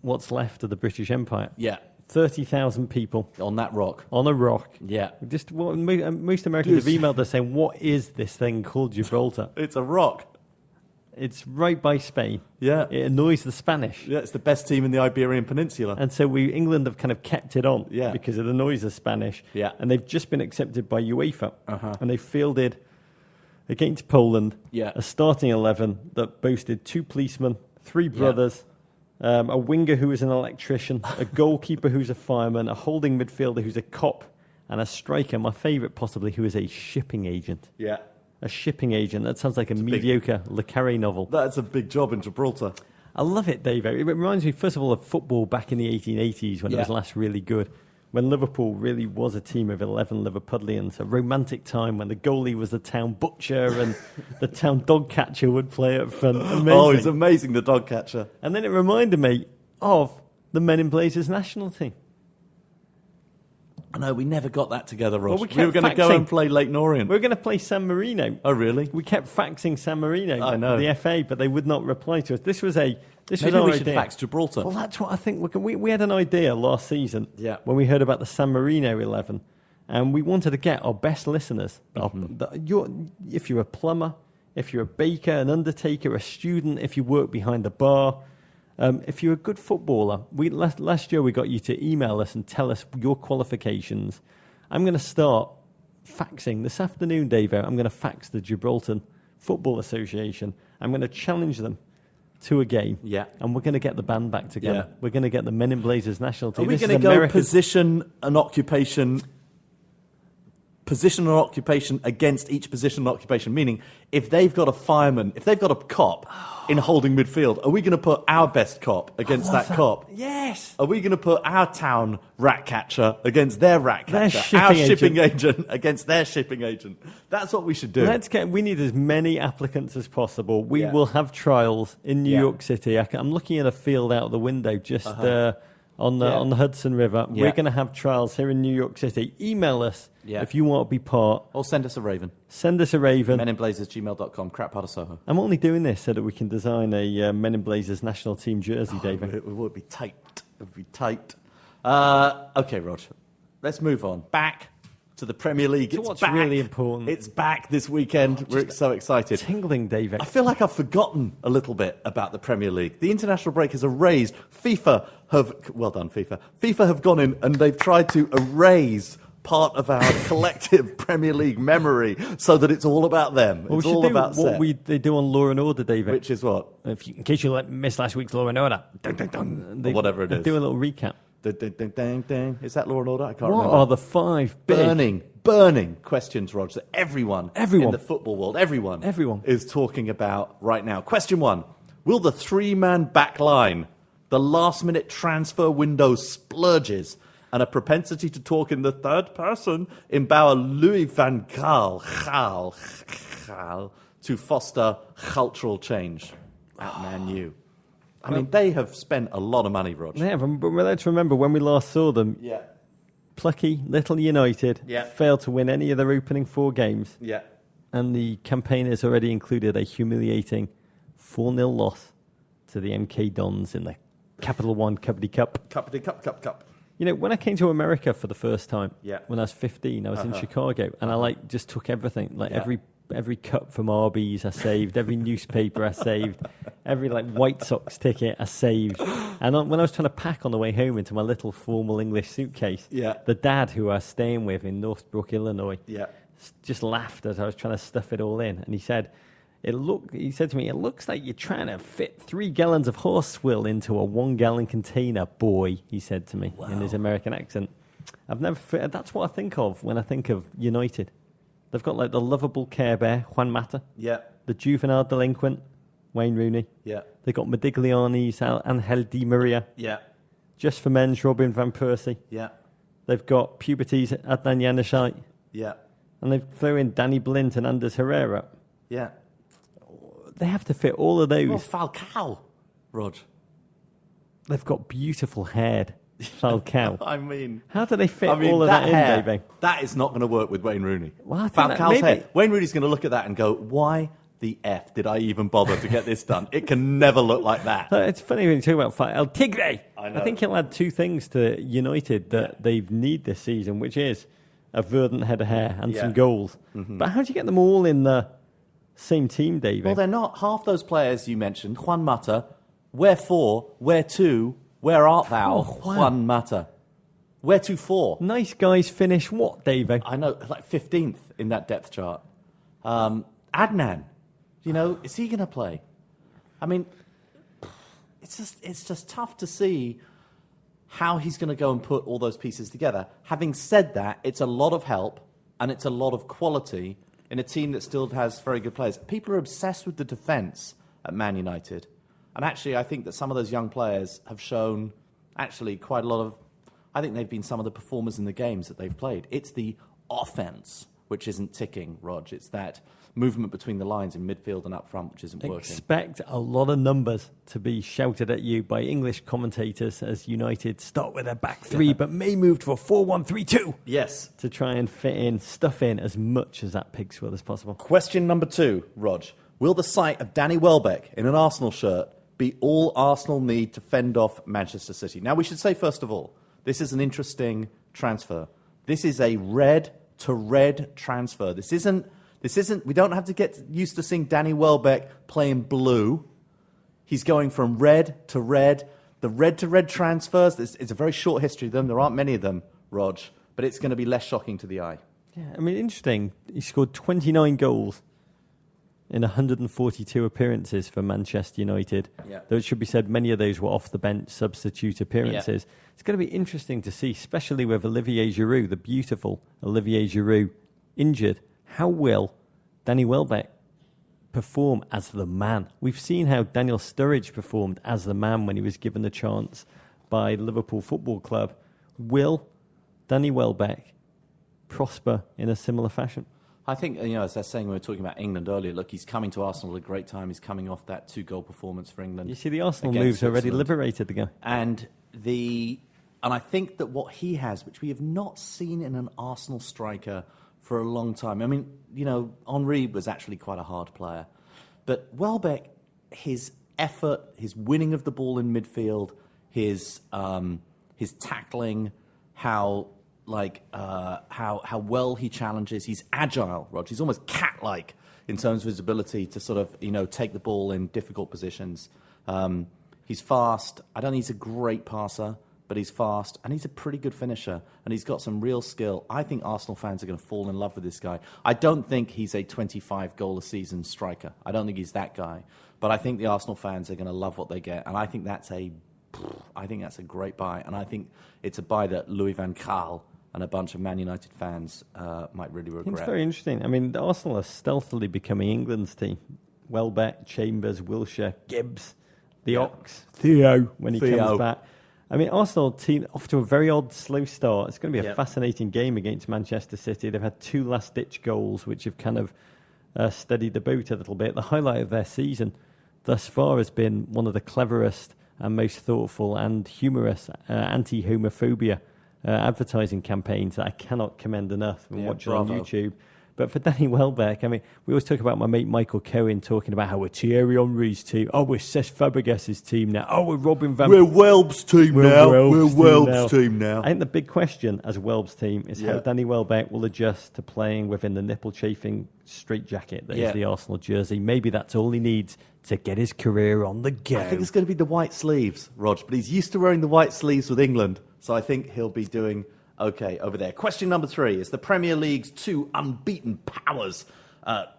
what's left of the British Empire. Yeah. 30,000 people. On that rock. On a rock. Yeah. Just most Americans have emailed us saying, what is this thing called Gibraltar? It's a rock. It's right by Spain. Yeah. It annoys the Spanish. Yeah, it's the best team in the Iberian Peninsula. And so England have kind of kept it on because it annoys the Spanish. Yeah. And they've just been accepted by UEFA. Uh-huh. And they fielded against Poland a starting 11 that boasted 2 policemen, 3 brothers, a winger who is an electrician, a goalkeeper who's a fireman, a holding midfielder who's a cop, and a striker, my favourite possibly, who is a shipping agent. Yeah. A shipping agent. That sounds like a mediocre Le Carré novel. That's a big job in Gibraltar. I love it, Dave. It reminds me, first of all, of football back in the 1880s when it was last really good. When Liverpool really was a team of 11 Liverpudlians. A romantic time when the goalie was the town butcher and the town dog catcher would play up front. Amazing. Oh, he's amazing, the dog catcher. And then it reminded me of the Men in Blazers national team. I know, we never got that together, Ross. Well, we were going to go and play Leyton Orient. We were going to play San Marino. Oh, really? We kept faxing San Marino. I know. The FA, but they would not reply to us. This was our Maybe we should idea. fax Gibraltar. Well, that's what I think. We had an idea last season Yeah. when we heard about the San Marino 11. And we wanted to get our best listeners. If you're a plumber, if you're a baker, an undertaker, a student, if you work behind the bar, if you're a good footballer, last year we got you to email us and tell us your qualifications. I'm going to start faxing this afternoon, Dave. I'm going to fax the Gibraltar Football Association. I'm going to challenge them to a game. Yeah. And we're going to get the band back together. Yeah. We're going to get the Men in Blazers national team. Are we going to go position and occupation against each position and occupation? Meaning, if they've got a fireman, if they've got a cop in holding midfield, are we going to put our best cop against that cop? Yes. Are we going to put our town rat catcher against their rat catcher? Our shipping agent against their shipping agent? That's what we should do. We need as many applicants as possible. We will have trials in New York City. I'm looking at a field out the window just on the Hudson River. Yeah. We're going to have trials here in New York City. Email us if you want to be part. Or send us a raven. Send us a raven. meninblazers@gmail.com, crap part of Soho. I'm only doing this so that we can design a Men in Blazers national team jersey, David. It would be tight. It would be tight. Okay, Rog. Let's move on. Back to the Premier League. So what's really important? It's back this weekend. We're so excited. Tingling, David. I feel like I've forgotten a little bit about the Premier League. The international break has erased. FIFA have gone in and they've tried to erase part of our collective Premier League memory so that it's all about them. Well, it's all about what they do on Law and Order, David. Which is what? In case you missed last week's Law and Order. Or whatever it is. Do a little recap. Ding, ding, ding, ding. Is that Law and Order? I can't remember. What are the 5 big... burning questions, Roger, that everyone in the football world, everyone is talking about right now. Question 1. Will the 3-man back line, the last-minute transfer window splurges, and a propensity to talk in the third person empower Louis van Gaal to foster cultural change at Man U? I mean, they have spent a lot of money, Roger. They have, but let's remember when we last saw them. Yeah. Plucky, little United, failed to win any of their opening 4 games. Yeah. And the campaign has already included a humiliating 4-0 loss to the MK Dons in the Capital One Cupdy Cup. Cupdy Cup. You know, when I came to America for the first time, Yeah. when I was 15, I was in Chicago, and I just took everything, every cup from Arby's I saved, every newspaper I saved, every White Sox ticket I saved. And when I was trying to pack on the way home into my little formal English suitcase, the dad who I was staying with in Northbrook, Illinois, just laughed as I was trying to stuff it all in. And he said, he said to me, "It looks like you're trying to fit 3 gallons of horse swill into a 1-gallon container, boy," he said to me in his American accent. That's what I think of when I think of United. They've got the lovable Care Bear, Juan Mata. Yeah. The juvenile delinquent, Wayne Rooney. Yeah. They've got Modigliani's Angel Di Maria. Yeah. Just for Men's Robin van Persie. Yeah. They've got Puberty's Adnan Januzaj. Yeah. And they've thrown in Danny Blint and Anders Herrera. Yeah. They have to fit all of those. Well, Falcao, Rog. They've got beautiful haired Falcao. I mean... How do they fit all of that in, David? That is not going to work with Wayne Rooney. Well, I think Falcao's hair. Wayne Rooney's going to look at that and go, why the F did I even bother to get this done? It can never look like that. It's funny when you talk about El Tigre. I know. I think he'll add 2 things to United that they need this season, which is a verdant head of hair and some goals. Mm-hmm. But how do you get them all in the same team, David? Well, they're not. Half those players you mentioned, Juan Mata, wherefore, where to, where art thou, Juan Mata? Where to for? Nice guys finish what, David? I know, 15th in that depth chart. Adnan, is he going to play? I mean, it's just tough to see how he's going to go and put all those pieces together. Having said that, it's a lot of help and it's a lot of quality in a team that still has very good players. People are obsessed with the defence at Man United. And actually, I think that some of those young players have shown actually quite a lot of... I think they've been some of the performers in the games that they've played. It's the offence which isn't ticking, Rog. It's that movement between the lines in midfield and up front which isn't working. Expect a lot of numbers to be shouted at you by English commentators as United start with their back 3 but may move to a 4-1-3-2. Yes. To try and stuff in as much as that pig swill as possible. Question number 2, Rog. Will the sight of Danny Welbeck in an Arsenal shirt be all Arsenal need to fend off Manchester City? Now, we should say, first of all, this is an interesting transfer This is a red to red transfer. This isn't. We don't have to get used to seeing Danny Welbeck playing blue. He's going from red to red. The red to red transfers, it's a very short history of them. There aren't many of them, Rog, but it's going to be less shocking to the eye. Yeah, I mean, interesting. He scored 29 goals in 142 appearances for Manchester United. Yeah. Though it should be said, many of those were off the bench substitute appearances. Yeah. It's going to be interesting to see, especially with Olivier Giroud, the beautiful Olivier Giroud, injured. How will Danny Welbeck perform as the man? We've seen how Daniel Sturridge performed as the man when he was given the chance by Liverpool Football Club. Will Danny Welbeck prosper in a similar fashion? I think, as I was saying when we were talking about England earlier, look, he's coming to Arsenal at a great time. He's coming off that 2-goal performance for England. You see, the Arsenal against moves already Switzerland. liberated the guy. And I think that what he has, which we have not seen in an Arsenal striker for a long time. I mean, Henry was actually quite a hard player. But Welbeck, his effort, his winning of the ball in midfield, his tackling, how well he challenges. He's agile, Rog. He's almost cat-like in terms of his ability to sort of, take the ball in difficult positions. He's fast. I don't think he's a great passer, but he's fast, and he's a pretty good finisher, and he's got some real skill. I think Arsenal fans are going to fall in love with this guy. I don't think he's a 25-goal-a-season striker. I don't think he's that guy. But I think the Arsenal fans are going to love what they get, and I think that's a great buy, and I think it's a buy that Louis van Gaal and a bunch of Man United fans might really regret. It's very interesting. I mean, Arsenal are stealthily becoming England's team. Welbeck, Chambers, Wilshere, Gibbs, the Ox, Theo when he comes back. I mean, Arsenal team off to a very odd, slow start. It's going to be a fascinating game against Manchester City. They've had 2 last-ditch goals, which have kind of steadied the boat a little bit. The highlight of their season thus far has been one of the cleverest and most thoughtful and humorous anti-homophobia advertising campaigns that I cannot commend enough and watch on YouTube. But for Danny Welbeck, I mean, we always talk about my mate Michael Cohen talking about how we're Thierry Henry's team. Oh, we're Cesc Fabregas's team now. Oh, we're Robin van... We're Welb's team now. We're Welb's team now. I think the big question as Welb's team is how Danny Welbeck will adjust to playing within the nipple-chafing straitjacket that is the Arsenal jersey. Maybe that's all he needs to get his career on the go. I think it's going to be the white sleeves, Rog, but he's used to wearing the white sleeves with England, so I think he'll be doing okay over there. Question number 3 is the Premier League's 2 unbeaten powers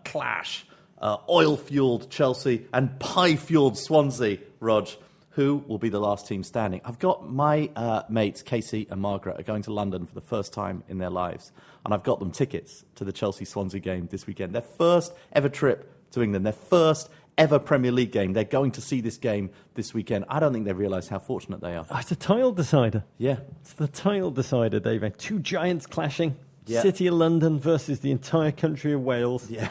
clash. Oil-fueled Chelsea and pie-fueled Swansea, Rog. Who will be the last team standing? I've got my mates, Casey and Margaret, are going to London for the first time in their lives, and I've got them tickets to the Chelsea-Swansea game this weekend. Their first ever trip to England, their first ever Premier League game. They're going to see this game this weekend. I don't think they realise how fortunate they are. Oh, it's a title decider. Yeah. It's the title decider, David. 2 giants clashing. Yeah. City of London versus the entire country of Wales. Yeah.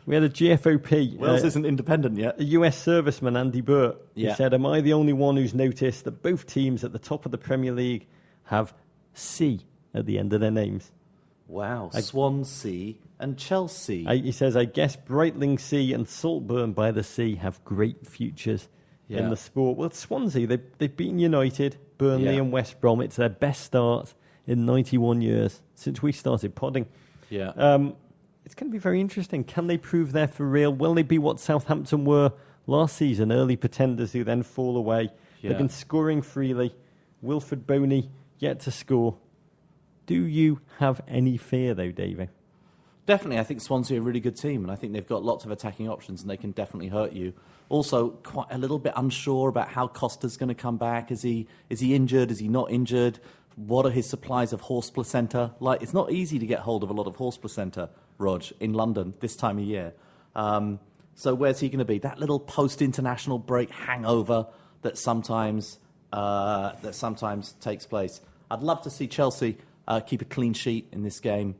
We had a GFOP. Wales isn't independent yet. A US serviceman, Andy Burt, Yeah. he said, am I the only one who's noticed that both teams at the top of the Premier League have C at the end of their names? Wow. Swansea and Chelsea. He says, I guess Brightling Sea and Saltburn by the Sea have great futures in the sport. Well, Swansea, they've beaten United, Burnley and West Brom. It's their best start in 91 years since we started podding. Yeah. It's going to be very interesting. Can they prove they're for real? Will they be what Southampton were last season, early pretenders who then fall away? Yeah. They've been scoring freely. Wilfred Boney yet to score. Do you have any fear, though, Davey? Definitely, I think Swansea are a really good team, and I think they've got lots of attacking options, and they can definitely hurt you. Also, quite a little bit unsure about how Costa's going to come back. Is he injured? Is he not injured? What are his supplies of horse placenta? Like, it's not easy to get hold of a lot of horse placenta, Rog, in London this time of year. So where's he going to be? That little post-international break hangover that sometimes takes place. I'd love to see Chelsea keep a clean sheet in this game.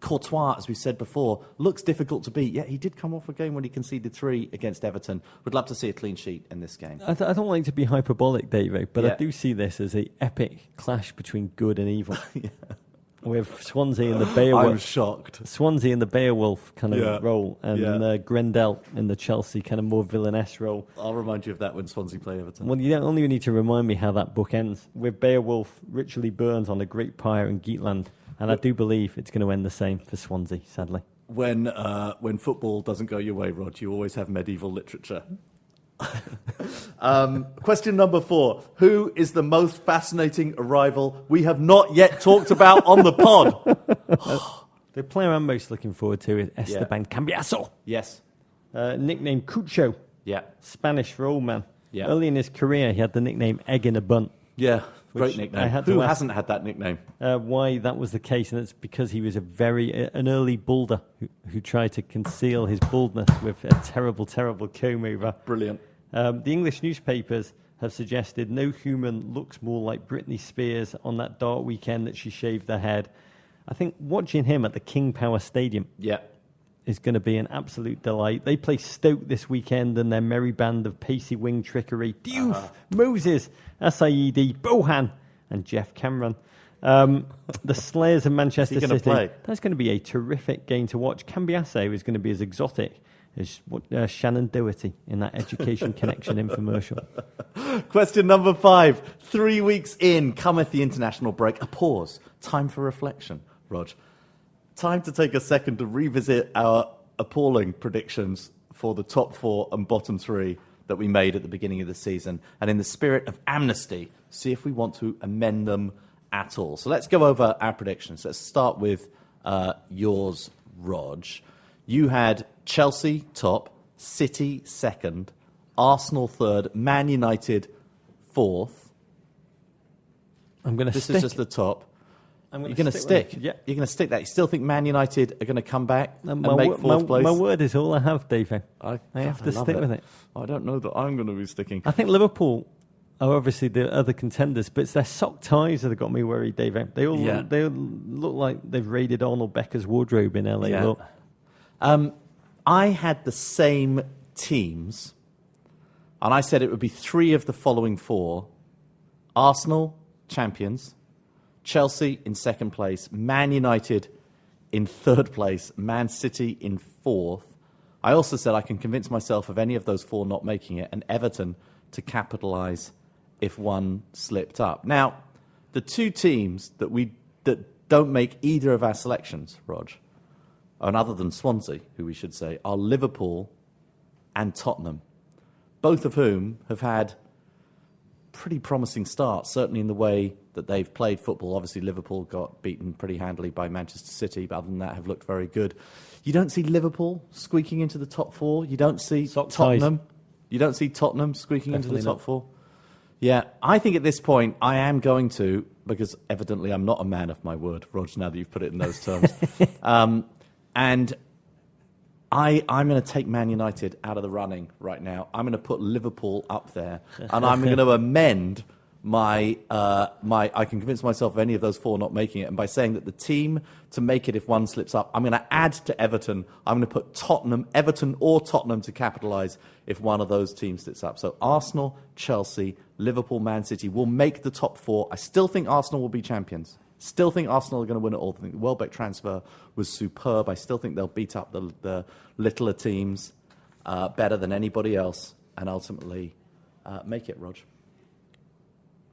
Courtois, as we said before, looks difficult to beat. Yeah, he did come off a game when he conceded 3 against Everton. Would love to see a clean sheet in this game. I don't like to be hyperbolic, David, but I do see this as an epic clash between good and evil. With Swansea in the Beowulf. I'm shocked. Swansea in the Beowulf kind of role, and Grendel in the Chelsea kind of more villainous role. I'll remind you of that when Swansea play Everton. Well, you don't only need to remind me how that book ends, with Beowulf ritually burned on a great pyre in Geatland And I do believe it's going to end the same for Swansea, sadly. When football doesn't go your way, Rod, you always have medieval literature. Question number 4. Who is the most fascinating arrival we have not yet talked about on the pod? The player I'm most looking forward to is Esteban Cambiaso. Yes. Nicknamed Cucho. Yeah. Spanish for old man. Yeah. Early in his career, he had the nickname Egg in a Bun. Yeah. Great Which nickname. had to Who ask, hasn't had that nickname? why that was the case, and it's because he was an early boulder who tried to conceal his baldness with a terrible, terrible comb over. Brilliant. The English newspapers have suggested no human looks more like Britney Spears on that dark weekend that she shaved her head. I think watching him at the King Power Stadium Yeah. is going to be an absolute delight. They play Stoke this weekend and their merry band of pacey wing trickery. Diouf, Moses, Asayidi, Bohan and Jeff Cameron. The Slayers of Manchester gonna City. play? That's going to be a terrific game to watch. Cambiaso is going to be as exotic as Shannon Doherty in that Education Connection infomercial. Question number 5. 3 weeks in, cometh the international break. A pause. Time for reflection, Rog. Time to take a second to revisit our appalling predictions for the top 4 and bottom 3 that we made at the beginning of the season. And in the spirit of amnesty, see if we want to amend them at all. So let's go over our predictions. Let's start with yours, Rog. You had Chelsea top, City second, Arsenal third, Man United fourth. I'm going to This stick. is just the top. I'm You're going to stick? Yeah. You're going to stick that? You still think Man United are going to come back and My make wo- fourth place? My word is all I have, David. I have to love stick with it. I don't know that I'm going to be sticking. I think Liverpool are obviously the other contenders, but it's their sock ties that have got me worried, David. They all look like they've raided Arnold Becker's wardrobe in LA. Yeah. Look. I had the same teams, and I said it would be 3 of the following 4. Arsenal, champions. Chelsea in second place. Man United in third place. Man City in fourth. I also said I can convince myself of any of those 4 not making it, and Everton to capitalise if one slipped up. Now, the 2 teams that don't make either of our selections, Rog, and other than Swansea, who we should say, are Liverpool and Tottenham, both of whom have had pretty promising starts, certainly in the way that they've played football. Obviously, Liverpool got beaten pretty handily by Manchester City, but other than that, have looked very good. You don't see Liverpool squeaking into the top 4. You don't see Tottenham. You don't see Tottenham squeaking into the top 4. Yeah, I think at this point I am going to, because evidently I'm not a man of my word, Rog, now that you've put it in those terms. And I'm going to take Man United out of the running right now. I'm going to put Liverpool up there, and I'm going to amend my. I can convince myself of any of those 4 not making it, and by saying that the team to make it if one slips up, I'm going to add to Everton. I'm going to put Tottenham, Everton or Tottenham to capitalise if one of those teams slips up. So Arsenal, Chelsea, Liverpool, Man City will make the top 4. I still think Arsenal will be champions. Still think Arsenal are going to win it all. I think the Welbeck transfer was superb. I still think they'll beat up the littler teams better than anybody else and ultimately make it, Rog.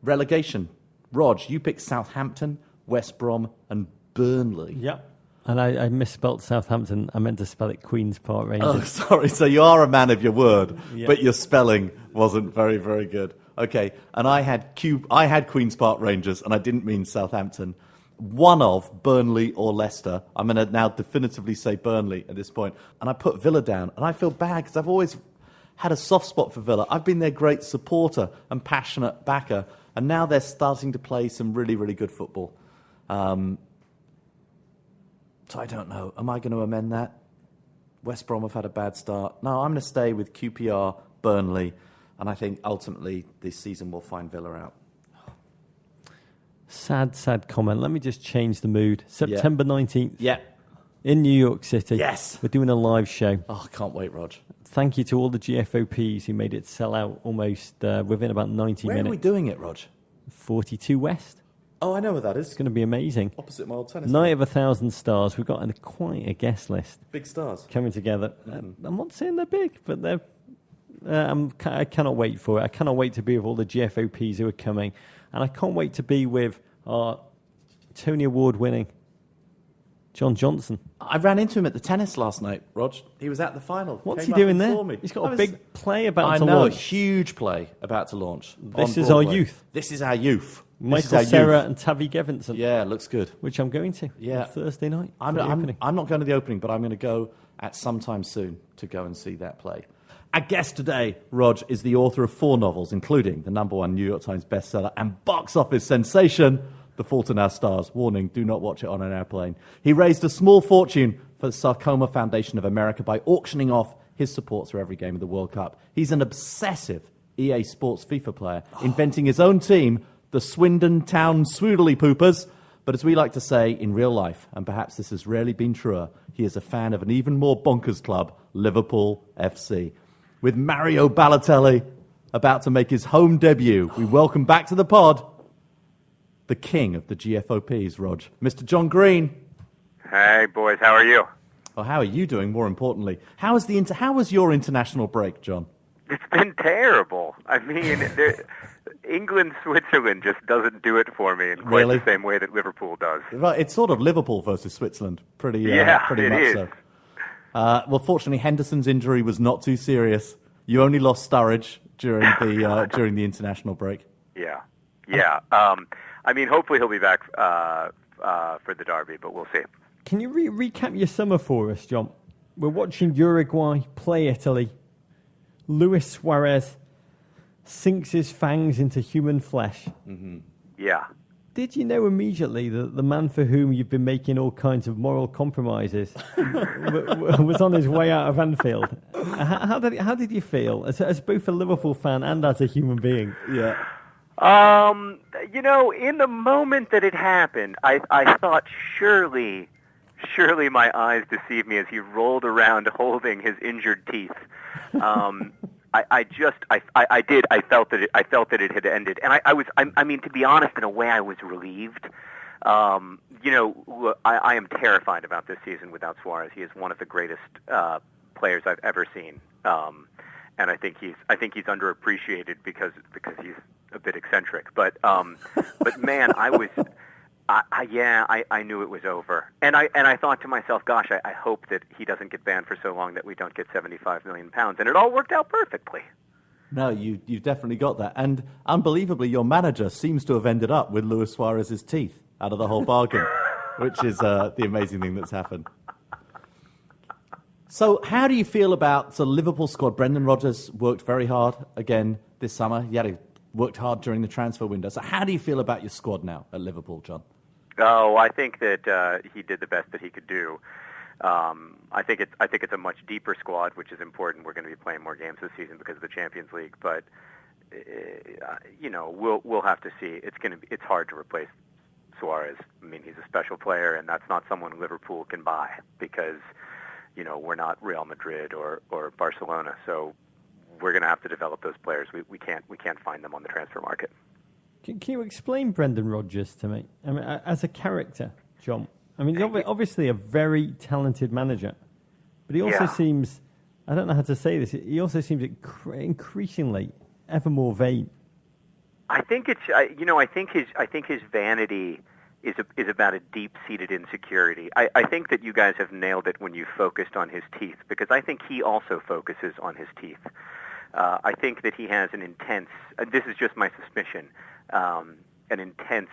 Relegation. Rog, you picked Southampton, West Brom and Burnley. Yeah. And I misspelt Southampton. I meant to spell it Queen's Park Rangers. Oh, sorry. So you are a man of your word, Yeah. but your spelling wasn't very, very good. Okay, and I had Queen's Park Rangers, and I didn't mean Southampton. One of Burnley or Leicester. I'm going to now definitively say Burnley at this point. And I put Villa down, and I feel bad because I've always had a soft spot for Villa. I've been their great supporter and passionate backer, and now they're starting to play some really, really good football. So I don't know. Am I going to amend that? West Brom have had a bad start. No, I'm going to stay with QPR, Burnley, and I think ultimately this season will find Villa out. Sad comment. Let me just change the mood. September 19th. Yeah. In New York City. Yes. We're doing a live show. Oh, I can't wait, Rog. Thank you to all the GFOPs who made it sell out almost within about 90 Where minutes. are we doing it, Rog? 42 West. Oh, I know where that is. It's going to be amazing. Opposite my old tennis. Night of 1,000 stars. We've got quite a guest list Big stars. coming together. I'm not saying they're big, but they're. I cannot wait for it. I cannot wait to be with all the GFOPs who are coming, and I can't wait to be with our Tony Award-winning John Johnson. I ran into him at the tennis last night, Rog. He was at the final. What's Came he up doing and there? saw me. He's got a big play about to I know, launch. a huge play about to launch. This on is our Broadway. youth. This is our youth. This is Michael our Cera youth. and Tavi Gevinson. Yeah, looks good. Which I'm going to on Thursday night. I'm for the opening. not going to the opening, but I'm going to go at some time soon to go and see that play. Our guest today, Rog, is the author of 4 novels, including the #1 New York Times bestseller and box office sensation, The Fault in Our Stars. Warning, do not watch it on an airplane. He raised a small fortune for the Sarcoma Foundation of America by auctioning off his support for every game of the World Cup. He's an obsessive EA Sports FIFA player, inventing his own team, the Swindon Town Swoodly Poopers. But as we like to say in real life, and perhaps this has rarely been truer, he is a fan of an even more bonkers club, Liverpool FC. With Mario Balotelli about to make his home debut, we welcome back to the pod the king of the GFOPs, Rog, Mr. John Green. Hey, boys, how are you? Well, how are you doing, more importantly? How was your international break, John? It's been terrible. I mean, England-Switzerland just doesn't do it for me in quite Really? the same way that Liverpool does. Right, it's sort of Liverpool versus Switzerland, pretty it much is. so. Well, fortunately, Henderson's injury was not too serious. You only lost Sturridge during the international break. Yeah. I mean, hopefully he'll be back for the derby, but we'll see. Can you recap your summer for us, John? We're watching Uruguay play Italy. Luis Suarez sinks his fangs into human flesh. Mm-hmm. Yeah. Did you know immediately that the man for whom you've been making all kinds of moral compromises was on his way out of Anfield? How did you feel as both a Liverpool fan and as a human being? Yeah. In the moment that it happened, I thought surely my eyes deceived me as he rolled around holding his injured teeth. I felt that it had ended, and I mean, to be honest, in a way, I was relieved. I am terrified about this season without Suarez. He is one of the greatest players I've ever seen, and I think he's underappreciated because he's a bit eccentric. But man, I knew it was over, and I thought to myself, gosh, I hope that he doesn't get banned for so long that we don't get £75 million, and it all worked out perfectly. No, you've definitely got that, and unbelievably, your manager seems to have ended up with Luis Suarez's teeth out of the whole bargain, which is the amazing thing that's happened. So, how do you feel about the Liverpool squad? Brendan Rodgers worked very hard again this summer. He worked hard during the transfer window. So, how do you feel about your squad now at Liverpool, John? Oh, I think that he did the best that he could do. I think it's a much deeper squad, which is important. We're going to be playing more games this season because of the Champions League, but we'll have to see. It's hard to replace Suarez. I mean, he's a special player, and that's not someone Liverpool can buy because we're not Real Madrid or Barcelona. So we're going to have to develop those players. We can't find them on the transfer market. Can you explain Brendan Rodgers to me? I mean, as a character, John. I mean, he's obviously a very talented manager, but he also seems, I don't know how to say this, he also seems increasingly ever more vain. I think his vanity is about a deep-seated insecurity. I think that you guys have nailed it when you focused on his teeth, because I think he also focuses on his teeth. I think that he has an intense, this is just my suspicion, an intense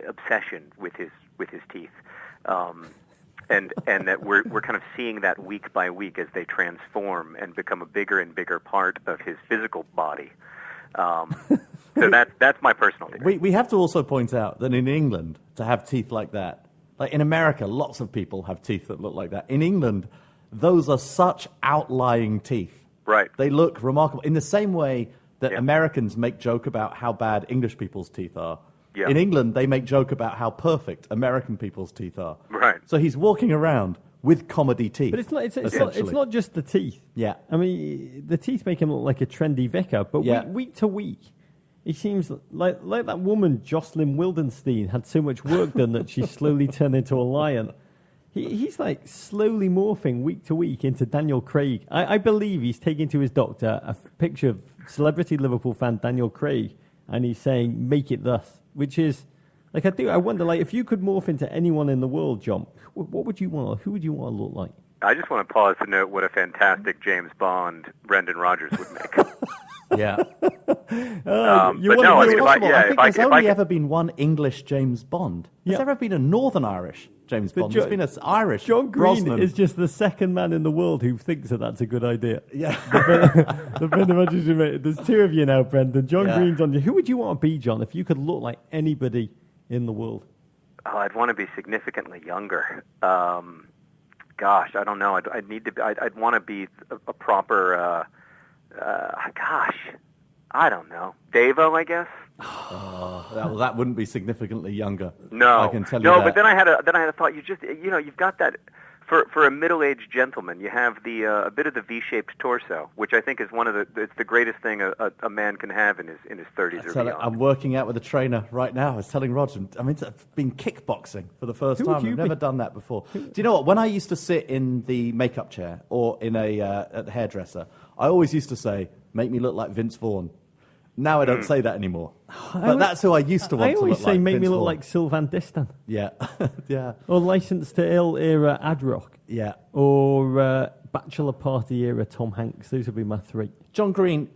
obsession with his teeth, and that we're kind of seeing that week by week as they transform and become a bigger and bigger part of his physical body. So that's my personal theory. We have to also point out that in England, to have teeth like that, like in America, lots of people have teeth that look like that. In England, those are such outlying teeth. Right. They look remarkable. In the same way that Americans make joke about how bad English people's teeth are. Yeah. In England, they make joke about how perfect American people's teeth are. Right. So he's walking around with comedy teeth. But it's not just the teeth. Yeah. I mean, the teeth make him look like a trendy vicar, but week to week, he seems like that woman, Jocelyn Wildenstein, had so much work done that she slowly turned into a lion. He's like slowly morphing week to week into Daniel Craig. I believe he's taking to his doctor a picture of celebrity Liverpool fan Daniel Craig, and he's saying, "Make it thus," which is Like I wonder, like if you could morph into anyone in the world, John, what would you want? Who would you want to look like? I just want to pause to note what a fantastic James Bond Brendan Rodgers would make. Yeah. But no, I mean, It's possible. I think there's only could- ever been one English James Bond. Has there ever been a Northern Irish James Bond? There's been an Irish John Green Brosnan. is just the second man in the world who thinks that that's a good idea. Yeah. The Brendan Rodgers you made. There's two of you now, Brendan. John Yeah. Green's on you. Who would you want to be, John, if you could look like anybody in the world? Oh, I'd want to be significantly younger. Gosh, I don't know. I'd need to. I'd want to be a proper. Gosh, I don't know. Davo, I guess. That wouldn't be significantly younger. No, I can tell you no. that. But then I had a thought. You've got that for a middle-aged gentleman. You have the a bit of the V-shaped torso, which I think is it's the greatest thing a man can have in his 30s or beyond. I'm working out with a trainer right now. I was telling Roger, I've been kickboxing for the first Who would time. you I've be? never done that before. Do you know what? When I used to sit in the makeup chair or in at the hairdresser, I always used to say, "Make me look like Vince Vaughn." Now I don't say that anymore. But that's who I used to want I to always look say, like. make Vince me look Vaughn. like Sylvan Distan. Yeah, yeah, Or Licensed to Ill era Adrock. yeah. Or Bachelor Party era Tom Hanks. Those would be my three. John Green,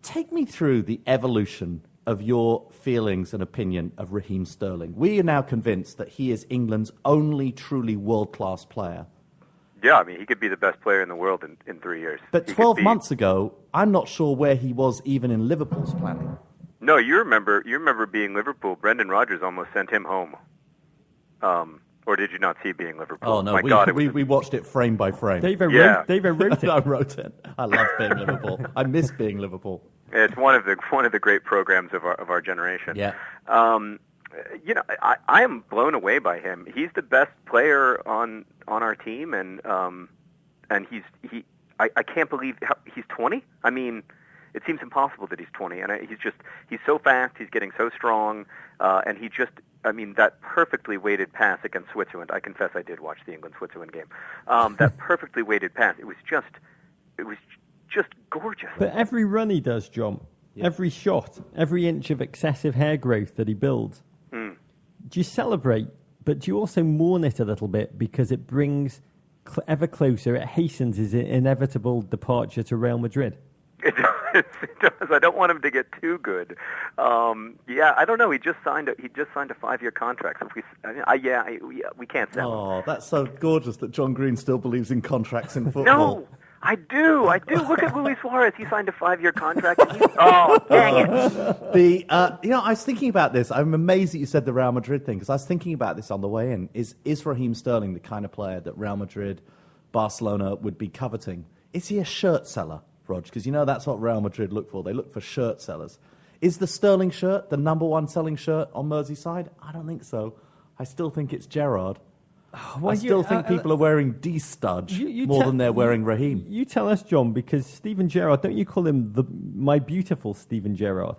take me through the evolution of your feelings and opinion of Raheem Sterling. We are now convinced that he is England's only truly world-class player. Yeah, I mean, he could be the best player in the world in 3 years. But He 12 could be- months ago, I'm not sure where he was even in Liverpool's planning. No, you remember being Liverpool. Brendan Rodgers almost sent him home. Or did you not see being Liverpool? Oh, no, My God, it was we watched it frame by frame. Dave Yeah. wrote it. I wrote it. I love being Liverpool. I miss being Liverpool. it's one of the great programs of our generation. Yeah. I am blown away by him. He's the best player on our team, and I can't believe he's 20. I mean, it seems impossible that he's 20, and he's so fast. He's getting so strong, and that perfectly weighted pass against Switzerland. I confess I did watch the England-Switzerland game. That perfectly weighted pass. It was just gorgeous. But every run he does, John, every shot, every inch of excessive hair growth that he builds, do you celebrate, but do you also mourn it a little bit because it brings ever closer, it hastens his inevitable departure to Real Madrid? It does. I don't want him to get too good. I don't know. He just signed a 5-year contract. So we can't sell him. Oh, that's so gorgeous that John Green still believes in contracts in football. No, I do. Look at Luis Suarez. He signed a 5-year contract. Oh, dang it! I was thinking about this. I'm amazed that you said the Real Madrid thing because I was thinking about this on the way in. Is Raheem Sterling the kind of player that Real Madrid, Barcelona would be coveting? Is he a shirt seller, Rog? Because that's what Real Madrid look for. They look for shirt sellers. Is the Sterling shirt the number one selling shirt on Merseyside? I don't think so. I still think it's Gerrard. I still think people are wearing D-Studge more than they're wearing Raheem. You tell us, John, because Steven Gerrard, don't you call him my beautiful Steven Gerrard?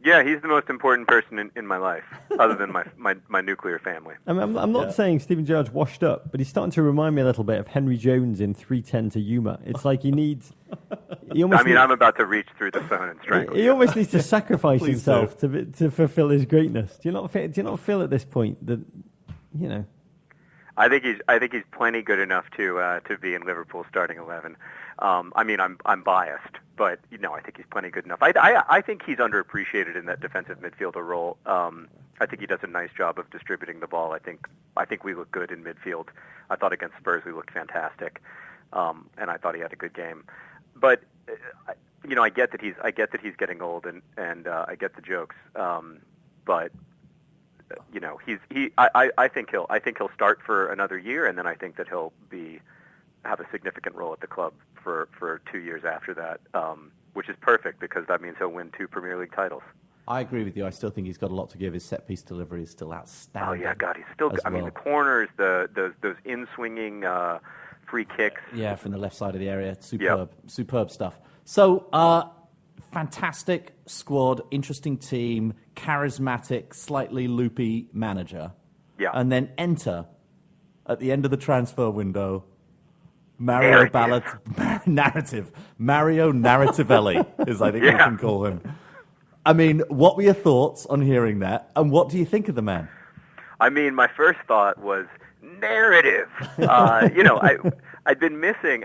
Yeah, he's the most important person in my life, other than my nuclear family. I'm not saying Steven Gerrard's washed up, but he's starting to remind me a little bit of Henry Jones in 3:10 to Yuma. It's like he needs... I'm about to reach through the phone and strangle He you. almost needs to sacrifice Please himself to fulfill his greatness. Do you not feel at this point that, I think he's plenty good enough to be in Liverpool's starting 11. I'm biased, but I think he's plenty good enough. I think he's underappreciated in that defensive midfielder role. I think he does a nice job of distributing the ball. I think we look good in midfield. I thought against Spurs we looked fantastic, and I thought he had a good game. But I get that he's getting old, and I get the jokes. But I think he'll start for another year, and then I think that he'll have a significant role at the club for 2 years after that, which is perfect because that means he'll win 2 Premier League titles. I agree with you. I still think he's got a lot to give. His set-piece delivery is still outstanding. Oh yeah, God, he's still. as I mean, well. the corners, those in-swinging free kicks. Yeah, from the left side of the area. Superb stuff. So, fantastic squad, interesting team, charismatic, slightly loopy manager. Yeah. And then enter, at the end of the transfer window, Mario Narrative. Mario Narrativelli, as I think we can call him. I mean, what were your thoughts on hearing that, and what do you think of the man? I mean, my first thought was narrative. I'd been missing.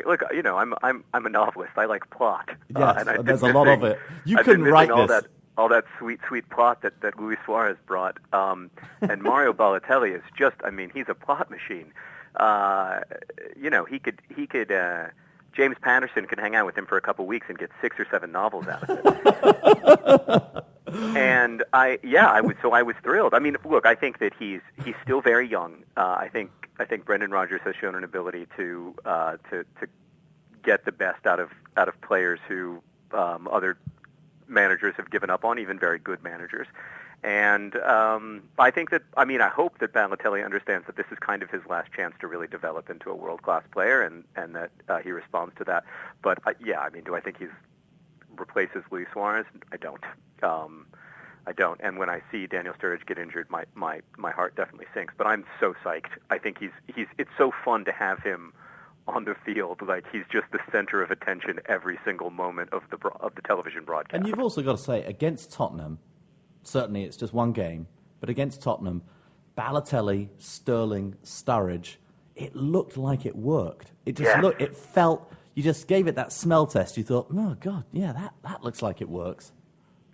Look, I'm a novelist. I like plot. Yes, and there's a lot of it. You couldn't write this. All that sweet plot that Luis Suarez brought. And Mario Balotelli is just, I mean, he's a plot machine. He could. James Patterson could hang out with him for a couple weeks and get 6 or 7 novels out of it. And I was thrilled. I mean, look, I think that he's still very young. I think Brendan Rodgers has shown an ability to get the best out of players who other managers have given up on, even very good managers. And I hope that Balotelli understands that this is kind of his last chance to really develop into a world-class player, and that he responds to that. But do I think he replaces Luis Suarez? I don't. And when I see Daniel Sturridge get injured, my heart definitely sinks. But I'm so psyched. I think it's so fun to have him on the field. Like, he's just the center of attention every single moment of the television broadcast. And you've also got to say, against Tottenham, certainly it's just one game, but against Tottenham, Balotelli, Sterling, Sturridge, it looked like it worked. It felt, you just gave it that smell test. You thought, oh, God, yeah, that looks like it works.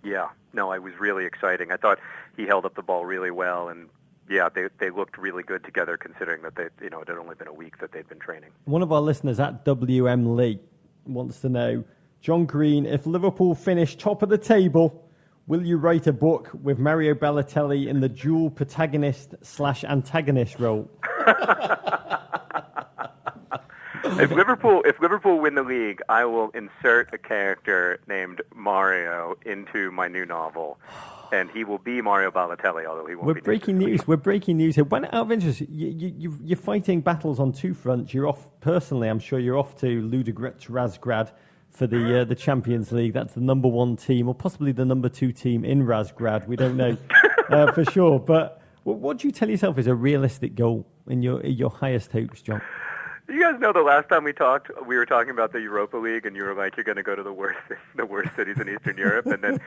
Yeah, no, it was really exciting. I thought he held up the ball really well, and yeah, they looked really good together, considering that it had only been a week that they'd been training. One of our listeners at WM Lee wants to know, John Green, if Liverpool finish top of the table, will you write a book with Mario Balotelli in the dual protagonist/antagonist role? If Liverpool win the league, I will insert a character named Mario into my new novel, and he will be Mario Balotelli, although he won't be. We're breaking news here. When, out of interest, you're fighting battles on two fronts. You're off personally. I'm sure you're off to Ludogorets Razgrad for the Champions League. That's the number 1 team, or possibly the number 2 team in Razgrad. We don't know for sure. But what do you tell yourself is a realistic goal in your highest hopes, John? You guys know the last time we talked, we were talking about the Europa League, and you were like, you're going to go to the worst cities in Eastern Europe. And then,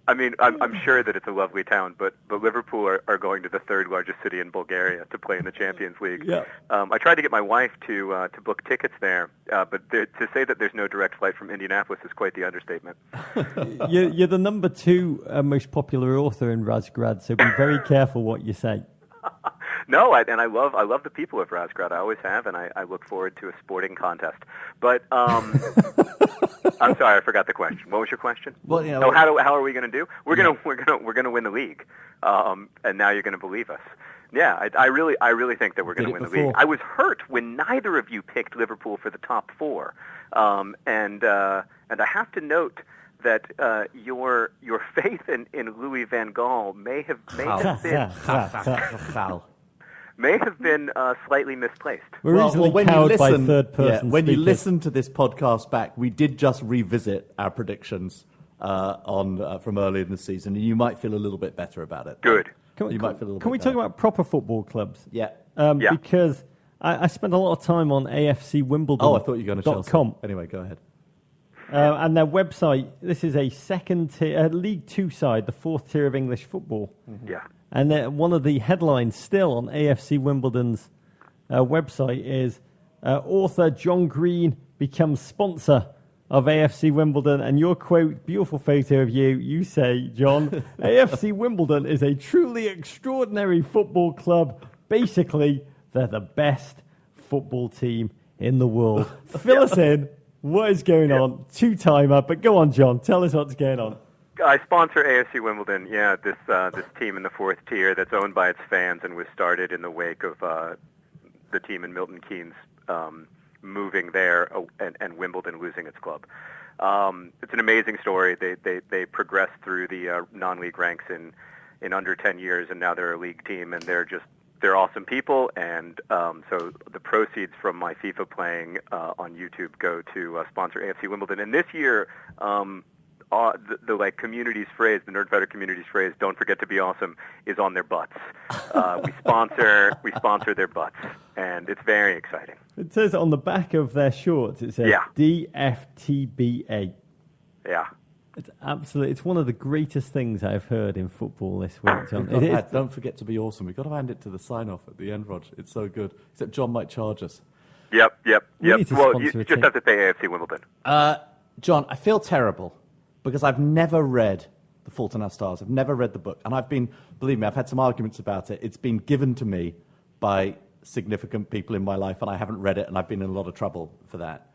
I mean, I'm sure that it's a lovely town, but Liverpool are going to the 3rd largest city in Bulgaria to play in the Champions League. Yeah. I tried to get my wife to book tickets there, but to say that there's no direct flight from Indianapolis is quite the understatement. You're the number 2 most popular author in Razgrad, so be very careful what you say. No, I love the people of Razgrad. I always have, and I look forward to a sporting contest. But I'm sorry, I forgot the question. What was your question? Well, how are we going to do? We're gonna win the league, and now you're going to believe us. Yeah, I really think that we're going to win the league. I was hurt when neither of you picked Liverpool for the top 4, and I have to note that your faith in Louis van Gaal may have been slightly misplaced. We're easily cowed by third person. When you listen to this podcast back, we did just revisit our predictions from earlier in the season, and you might feel a little bit better about it. Good. Can we talk about proper football clubs? Yeah. Because I spent a lot of time on AFC Wimbledon. Oh, I thought you were going to Chelsea. Anyway, go ahead. And their website, this is a second tier, League 2 side, the 4th tier of English football. Mm-hmm. Yeah. And one of the headlines still on AFC Wimbledon's website is author John Green becomes sponsor of AFC Wimbledon. And your quote, beautiful photo of you say, John, AFC Wimbledon is a truly extraordinary football club. Basically, they're the best football team in the world. Fill us in. What is going on? 2-timer, but go on, John. Tell us what's going on. I sponsor AFC Wimbledon. Yeah, this team in the 4th tier that's owned by its fans and was started in the wake of the team in Milton Keynes moving there and Wimbledon losing its club. It's an amazing story. They progressed through the non-league ranks in under 10 years, and now they're a league team, and they're awesome people, and so the proceeds from my FIFA playing on YouTube go to sponsor AFC Wimbledon. And this year, the community's phrase, the Nerdfighter community's phrase, "Don't forget to be awesome," is on their butts. We sponsor their butts, and it's very exciting. It says on the back of their shorts, it says DFTBA. Yeah. It's absolutely. It's one of the greatest things I've heard in football this week, John. Don't forget to be awesome. We've got to hand it to the sign-off at the end, Rog. It's so good. Except John might charge us. Yep. We need to Well, sponsor you a just team. have to pay AFC Wimbledon. John, I feel terrible because I've never read The Fault in Our Stars. I've never read the book. And believe me, I've had some arguments about it. It's been given to me by significant people in my life, and I haven't read it, and I've been in a lot of trouble for that.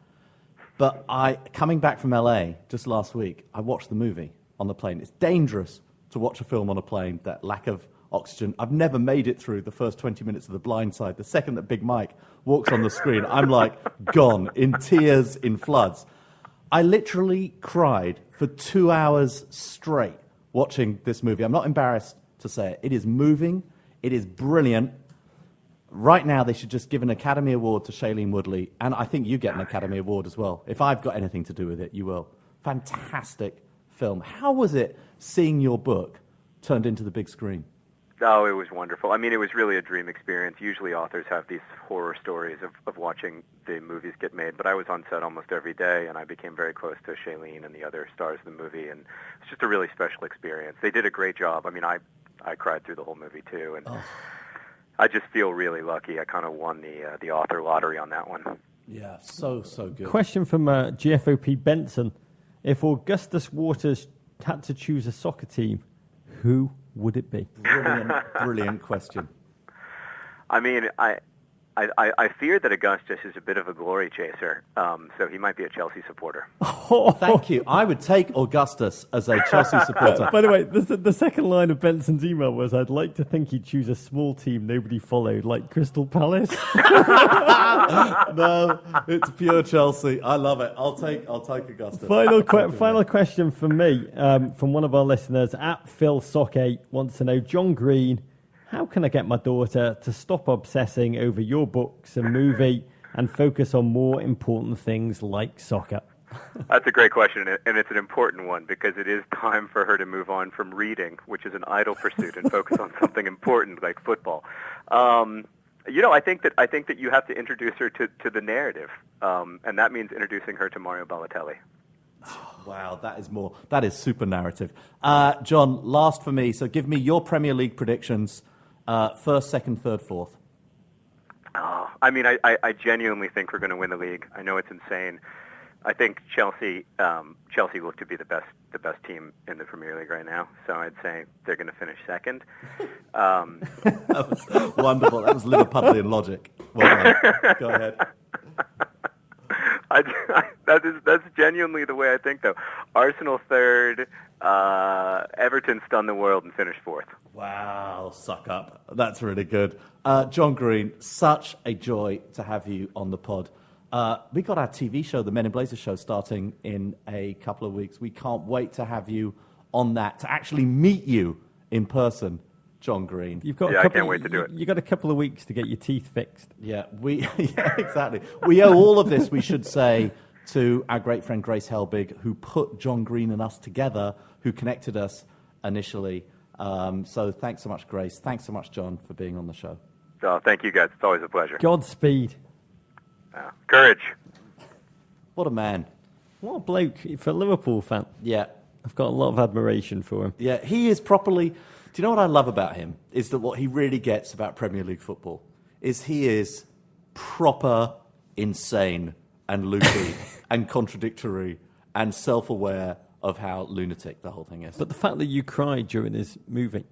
But coming back from LA just last week, I watched the movie on the plane. It's dangerous to watch a film on a plane, that lack of oxygen. I've never made it through the first 20 minutes of The Blind Side. The second that Big Mike walks on the screen, I'm like gone, in tears, in floods. I literally cried for 2 hours straight watching this movie. I'm not embarrassed to say it. It is moving. It is brilliant. Right now, they should just give an Academy Award to Shailene Woodley, and I think you get an Academy Award as well. If I've got anything to do with it, you will. Fantastic film. How was it seeing your book turned into the big screen? Oh, it was wonderful. I mean, it was really a dream experience. Usually authors have these horror stories of watching the movies get made, but I was on set almost every day, and I became very close to Shailene and the other stars of the movie, and it's just a really special experience. They did a great job. I mean, I cried through the whole movie, too, and I just feel really lucky. I kind of won the author lottery on that one. Yeah, so good. Question from GFOP Benson. If Augustus Waters had to choose a soccer team, who would it be? Brilliant question. I mean, I fear that Augustus is a bit of a glory chaser, so he might be a Chelsea supporter. Thank you. I would take Augustus as a Chelsea supporter. By the way, the second line of Benson's email was, I'd like to think he'd choose a small team nobody followed, like Crystal Palace. No, it's pure Chelsea. I love it. I'll take Augustus. Final question from me, from one of our listeners, at PhilSock8, wants to know, John Green, how can I get my daughter to stop obsessing over your books and movie and focus on more important things like soccer? That's a great question, and it's an important one because it is time for her to move on from reading, which is an idle pursuit, and focus on something important like football. I think that you have to introduce her to the narrative, and that means introducing her to Mario Balotelli. Wow, that is super narrative. John, last for me. So give me your Premier League predictions. First, second, third, fourth. I mean, I genuinely think we're going to win the league. I know it's insane. I think Chelsea look to be the best team in the Premier League right now. So I'd say they're going to finish second. That was wonderful. That was Liverpudlian logic. Well done. Go ahead. That's genuinely the way I think, though. Arsenal third, Everton stun the world and finish fourth. Wow, suck up. That's really good. John Green, such a joy to have you on the pod. We got our TV show, the Men in Blazers show, starting in a couple of weeks. We can't wait to have you on that, to actually meet you in person, John Green. I can't wait to do it. You've got a couple of weeks to get your teeth fixed. Yeah, exactly. We owe all of this, we should say, to our great friend Grace Helbig, who put John Green and us together, who connected us initially. So thanks so much, Grace. Thanks so much, John, for being on the show. Oh, thank you, guys. It's always a pleasure. Godspeed. Courage. What a man. What a bloke. For a Liverpool fan, Yeah. I've got a lot of admiration for him. Yeah, he is properly... Do you know what I love about him? Is that what he really gets about Premier League football is he is proper insane and loopy and contradictory and self-aware of how lunatic the whole thing is. But the fact that you cried during his movie...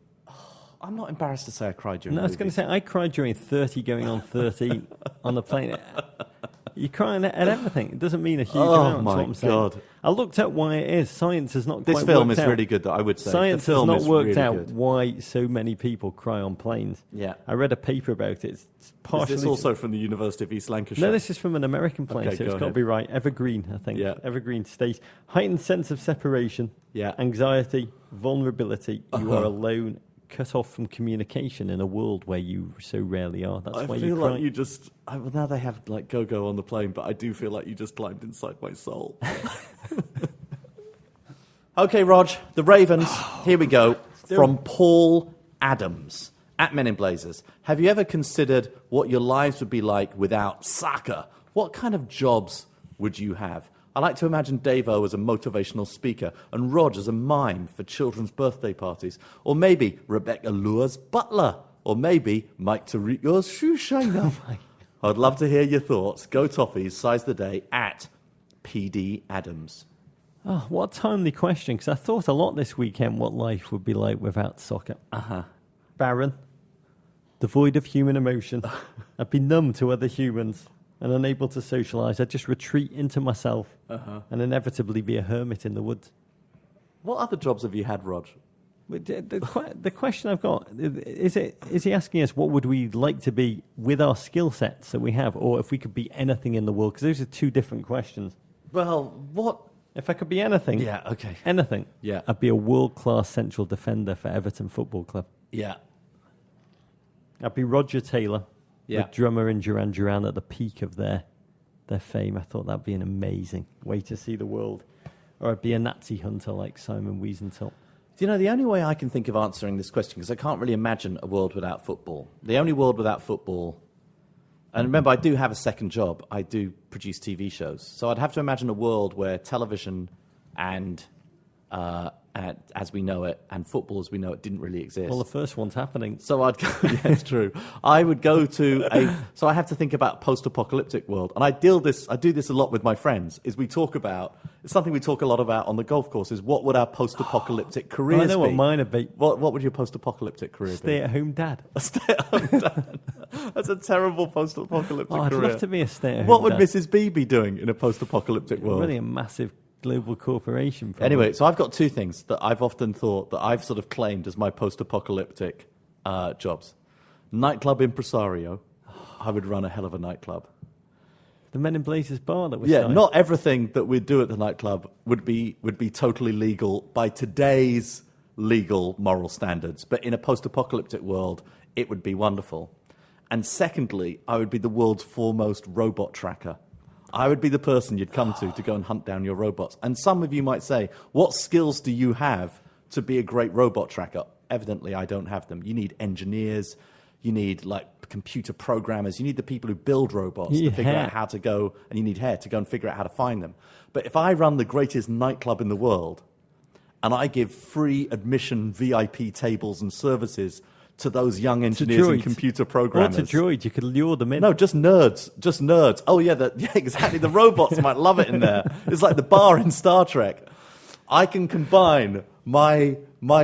I'm not embarrassed to say I cried during No, I was going to say, I cried during 30 going on 30 on the plane. You're crying at everything. It doesn't mean a huge amount. My what I'm saying. God. I looked at why it is. Science has not This quite film worked is out. really good, though, I would say. Science the film has not worked really out good. why so many people cry on planes. Yeah. I read a paper about it. It's partially... Is this also from the University of East Lancashire? No, this is from an American plane, Okay, so go it's got to ahead. be right. Evergreen, I think. Yeah. Evergreen State. Heightened sense of separation, Yeah. anxiety, vulnerability. You are alone, cut off from communication in a world where you so rarely are. That's I why feel you cry. like you just... well, now they have like Go-Go on the plane, but I do feel like you just climbed inside my soul. Okay, Rog, the Ravens. Here we go. From Paul Adams at Men in Blazers. Have you ever considered what your lives would be like without soccer? What kind of jobs would you have? I like to imagine Davo as a motivational speaker and Rog as a mime for children's birthday parties. Or maybe Rebecca Lure's butler. Or maybe Mike Tirico's shoe shiner. I'd love to hear your thoughts. Go Toffees, size the day at PD Adams. Oh, what a timely question, because I thought a lot this weekend what life would be like without soccer. Barren, devoid of human emotion. I'd be numb to other humans and unable to socialise. I'd just retreat into myself and inevitably be a hermit in the woods. What other jobs have you had, Rog? The question I've got, is he asking us what would we like to be with our skill sets that we have, or if we could be anything in the world? Because those are two different questions. Well, what? If I could be anything, Yeah, okay. anything, Yeah. I'd be a world-class central defender for Everton Football Club. Yeah. I'd be Roger Taylor, Yeah. the drummer in Duran Duran at the peak of their fame. I thought that'd be an amazing way to see the world. Or I'd be a Nazi hunter like Simon Wiesenthal. Do you know, the only way I can think of answering this question, because I can't really imagine a world without football. The only world without football, and remember, I do have a second job. I do produce TV shows. So I'd have to imagine a world where television and as we know it, and football as we know it, didn't really exist. Well, the first one's happening. So I'd go, yeah, it's true. I would go to so I have to think about post-apocalyptic world. And I do this a lot with my friends, is it's something we talk a lot about on the golf course, is what would our post-apocalyptic careers be? I know what mine would be. What would your post-apocalyptic career be? Stay-at-home dad. A stay-at-home dad. That's a terrible post-apocalyptic I'd career. love to be a stay-at-home What would dad. Mrs. B be doing in a post-apocalyptic world? Really a massive global corporation. Probably. Anyway, so I've got two things that I've often thought that I've sort of claimed as my post-apocalyptic jobs. Nightclub impresario. I would run a hell of a nightclub. The Men in Blazers bar that we're Yeah, starting. not everything that we'd do at the nightclub would be totally legal by today's legal moral standards. But in a post-apocalyptic world, it would be wonderful. And secondly, I would be the world's foremost robot tracker. I would be the person you'd come to go and hunt down your robots. And some of you might say, what skills do you have to be a great robot tracker? Evidently, I don't have them. You need engineers. You need, computer programmers. You need the people who build robots to figure out how to go, and you need hair to go and figure out how to find them. But if I run the greatest nightclub in the world, and I give free admission VIP tables and services to those young engineers and computer programmers. Or to droid, you could lure them in. No, just nerds. Oh, yeah, exactly. The robots might love it in there. It's like the bar in Star Trek. I can combine my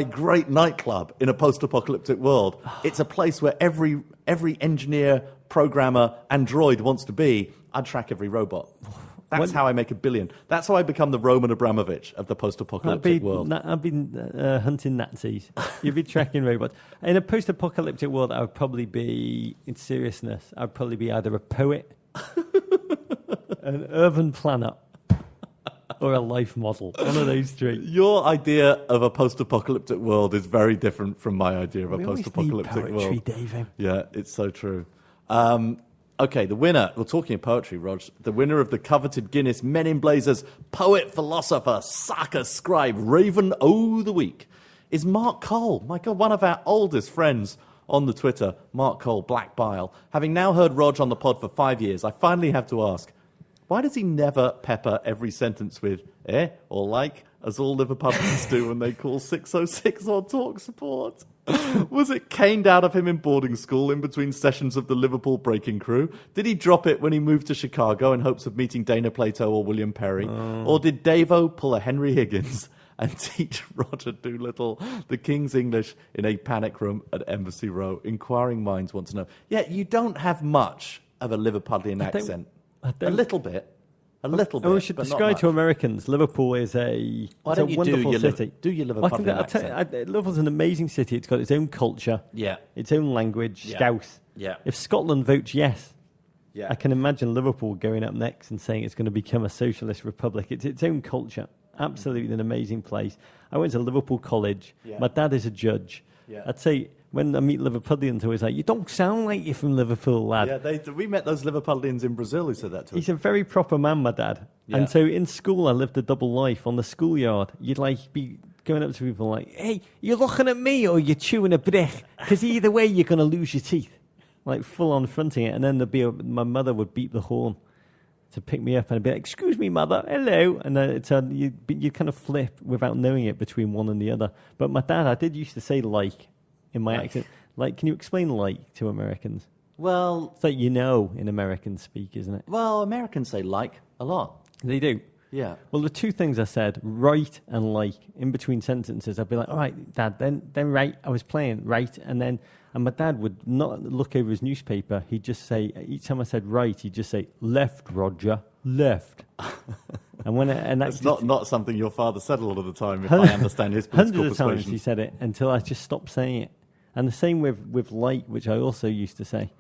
great nightclub in a post-apocalyptic world. It's a place where every engineer, programmer, and droid wants to be. I'd track every robot. That's how I make $1 billion. That's how I become the Roman Abramovich of the post-apocalyptic world. I've been hunting Nazis. You'd be tracking robots. In a post-apocalyptic world, I would probably be, in seriousness, I'd probably be either a poet, an urban planner, or a life model. One of those three. Your idea of a post-apocalyptic world is very different from my idea of a We always need post-apocalyptic poetry, world. Dave. Yeah, it's so true. Okay, the winner, we're talking of poetry, Rog, the winner of the coveted Guinness Men in Blazers Poet, Philosopher, Sucker, Scribe, Raven O' the Week is Mark Cole. My God, one of our oldest friends on the Twitter, Mark Cole, Black Bile. Having now heard Rog on the pod for 5 years, I finally have to ask, why does he never pepper every sentence with or like, as all Liverpudlians do when they call 606 or talk support? Was it caned out of him in boarding school in between sessions of the Liverpool Breaking Crew? Did he drop it when he moved to Chicago in hopes of meeting Dana Plato or William Perry? Or did Davo pull a Henry Higgins and teach Roger Doolittle the King's English in a panic room at Embassy Row? Inquiring minds want to know. Yeah, you don't have much of a Liverpudlian accent. A little bit. A little bit. And we should but not describe to much. Americans, Liverpool is a wonderful city. Do your Liverpudlian accent? Liverpool's an amazing city. It's got its own culture, its own language, Scouse. Yeah. If Scotland votes yes, Yeah. I can imagine Liverpool going up next and saying it's going to become a socialist republic. It's its own culture. Absolutely an amazing place. I went to Liverpool College. Yeah. My dad is a judge. Yeah. I'd say when I meet Liverpudlians, I always like, you don't sound like you're from Liverpool, lad. Yeah, we met those Liverpudlians in Brazil who said that to us. He's a very proper man, my dad. Yeah. And so in school, I lived a double life. On the schoolyard, you'd be going up to people like, hey, you're looking at me or you're chewing a brick? Because either way, you're going to lose your teeth. Like full on fronting it. And then my mother would beep the horn to pick me up, and I'd be like, "Excuse me, mother, hello," and you kind of flip without knowing it between one and the other. But my dad, I did used to say "like" in my accent. Like, can you explain "like" to Americans? Well, It's like in American speak, isn't it? well, Americans say like a lot. They do. Yeah. Well, the two things I said, right and like, in between sentences, I'd be like, all right, Dad, then right, I was playing, right, and my dad would not look over his newspaper. He'd just say, each time I said right, he'd just say, left, Roger, left. And That's not something your father said a lot of the time, if I understand his political hundreds of times persuasion. he said it until I just stopped saying it. And the same with light, which I also used to say.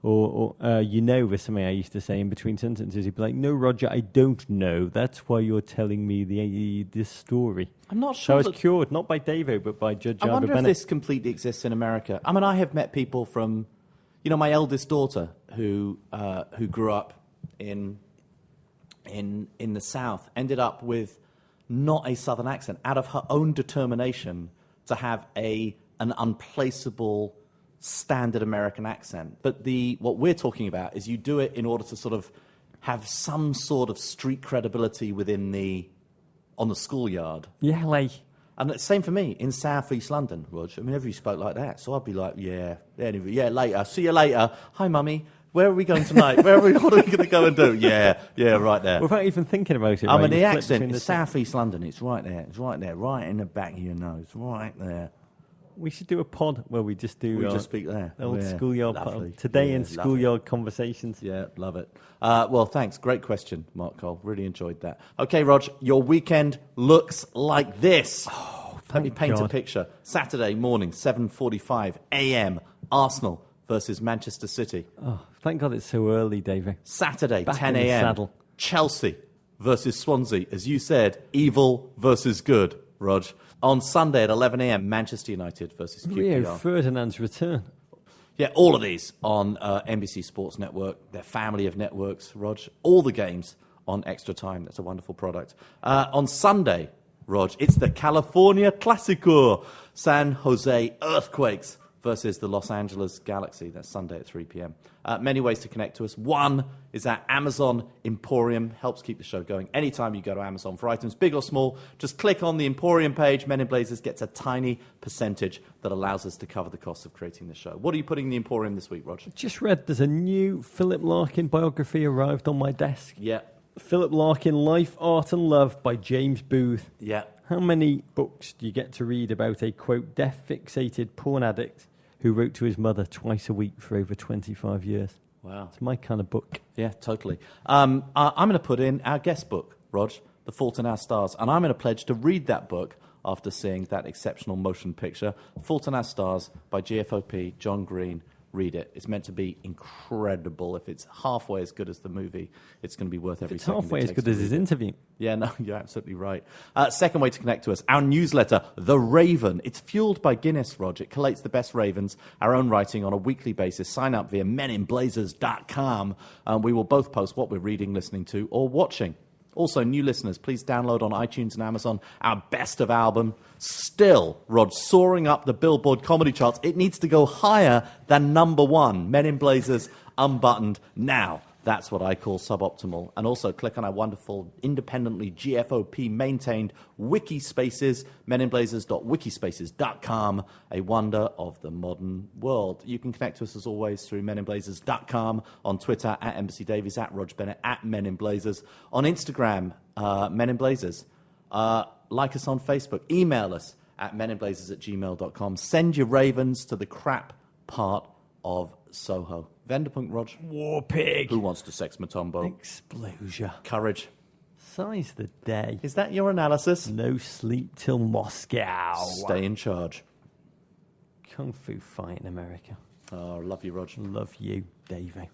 Or was something I used to say in between sentences. He'd be like, no, Roger, I don't know. That's why you're telling me this story. I'm not So sure. I was cured, not by Davo, but by Judge I Arbor wonder if Bennett. this completely exists in America. I mean, I have met people from, my eldest daughter who grew up in the South, ended up with not a Southern accent, out of her own determination to have an unplaceable standard American accent. But what we're talking about is you do it in order to sort of have some sort of street credibility on the schoolyard. Yeah, like... And the same for me in South East London, Rog. I mean, everybody spoke like that. So I'd be like, later. See you later. Hi, Mummy. Where are we going tonight? What are we going to go and do? Yeah, right there. Without even thinking about it. I mean, right, the you flip accent between in the South East London, it's right there. It's right there, right in the back of your nose, right there. We should do a pod where we just do... We just speak there. the old Yeah, schoolyard lovely. pod. Today Yeah, in lovely. schoolyard conversations. Yeah, love it. Well, thanks. Great question, Mark Cole. Really enjoyed that. Okay, Rog, your weekend looks like this. Let me paint a picture. Saturday morning, 7:45 a.m., Arsenal versus Manchester City. Oh, thank God it's so early, David. Saturday, Back 10 in the a.m., saddle. Chelsea versus Swansea. As you said, evil versus good, Rog. On Sunday at 11 a.m., Manchester United versus QPR. Rio Ferdinand's return. Yeah, all of these on NBC Sports Network, their family of networks, Rog. All the games on Extra Time. That's a wonderful product. On Sunday, Rog, it's the California Clasico. San Jose Earthquakes versus the Los Angeles Galaxy. That's Sunday at 3 p.m. Many ways to connect to us. One is our Amazon Emporium. Helps keep the show going. Anytime you go to Amazon for items, big or small, just click on the Emporium page. Men in Blazers gets a tiny percentage that allows us to cover the cost of creating the show. What are you putting in the Emporium this week, Roger? Just read there's a new Philip Larkin biography arrived on my desk. Yeah. Philip Larkin, Life, Art and Love by James Booth. Yeah. How many books do you get to read about a, quote, death-fixated porn addict who wrote to his mother twice a week for over 25 years? Wow. It's my kind of book. Yeah, totally. I'm going to put in our guest book, Rog, The Fault in Our Stars, and I'm going to pledge to read that book after seeing that exceptional motion picture, Fault in Our Stars by GFOP, John Green. Read it. It's meant to be incredible. If it's halfway as good as the movie, it's going to be worth every It's second. halfway it as takes good to as read his it. interview. Yeah, no, you're absolutely right. Second way to connect to us, our newsletter, The Raven. It's fueled by Guinness, Rog. It collates the best ravens, our own writing on a weekly basis. Sign up via meninblazers.com. We will both post what we're reading, listening to, or watching. Also, new listeners, please download on iTunes and Amazon our best of album. Still, Rod, soaring up the Billboard comedy charts. It needs to go higher than number one. Men in Blazers, Unbuttoned, now. That's what I call suboptimal. And also click on our wonderful, independently GFOP-maintained wiki spaces, meninblazers.wikispaces.com, a wonder of the modern world. You can connect to us, as always, through meninblazers.com, on Twitter, at Embassy Davies, at Rog Bennett, at meninblazers, on Instagram, meninblazers. Like us on Facebook. Email us at meninblazers@gmail.com. Send your ravens to the crap part of Soho. Vanderpunk, Rog. War pig. Who wants to sex Matumbo? Explosion. Courage. Size the day. Is that your analysis? No sleep till Moscow. Stay in charge. Kung Fu fight in America. Oh, love you, Rog. Love you, Davey.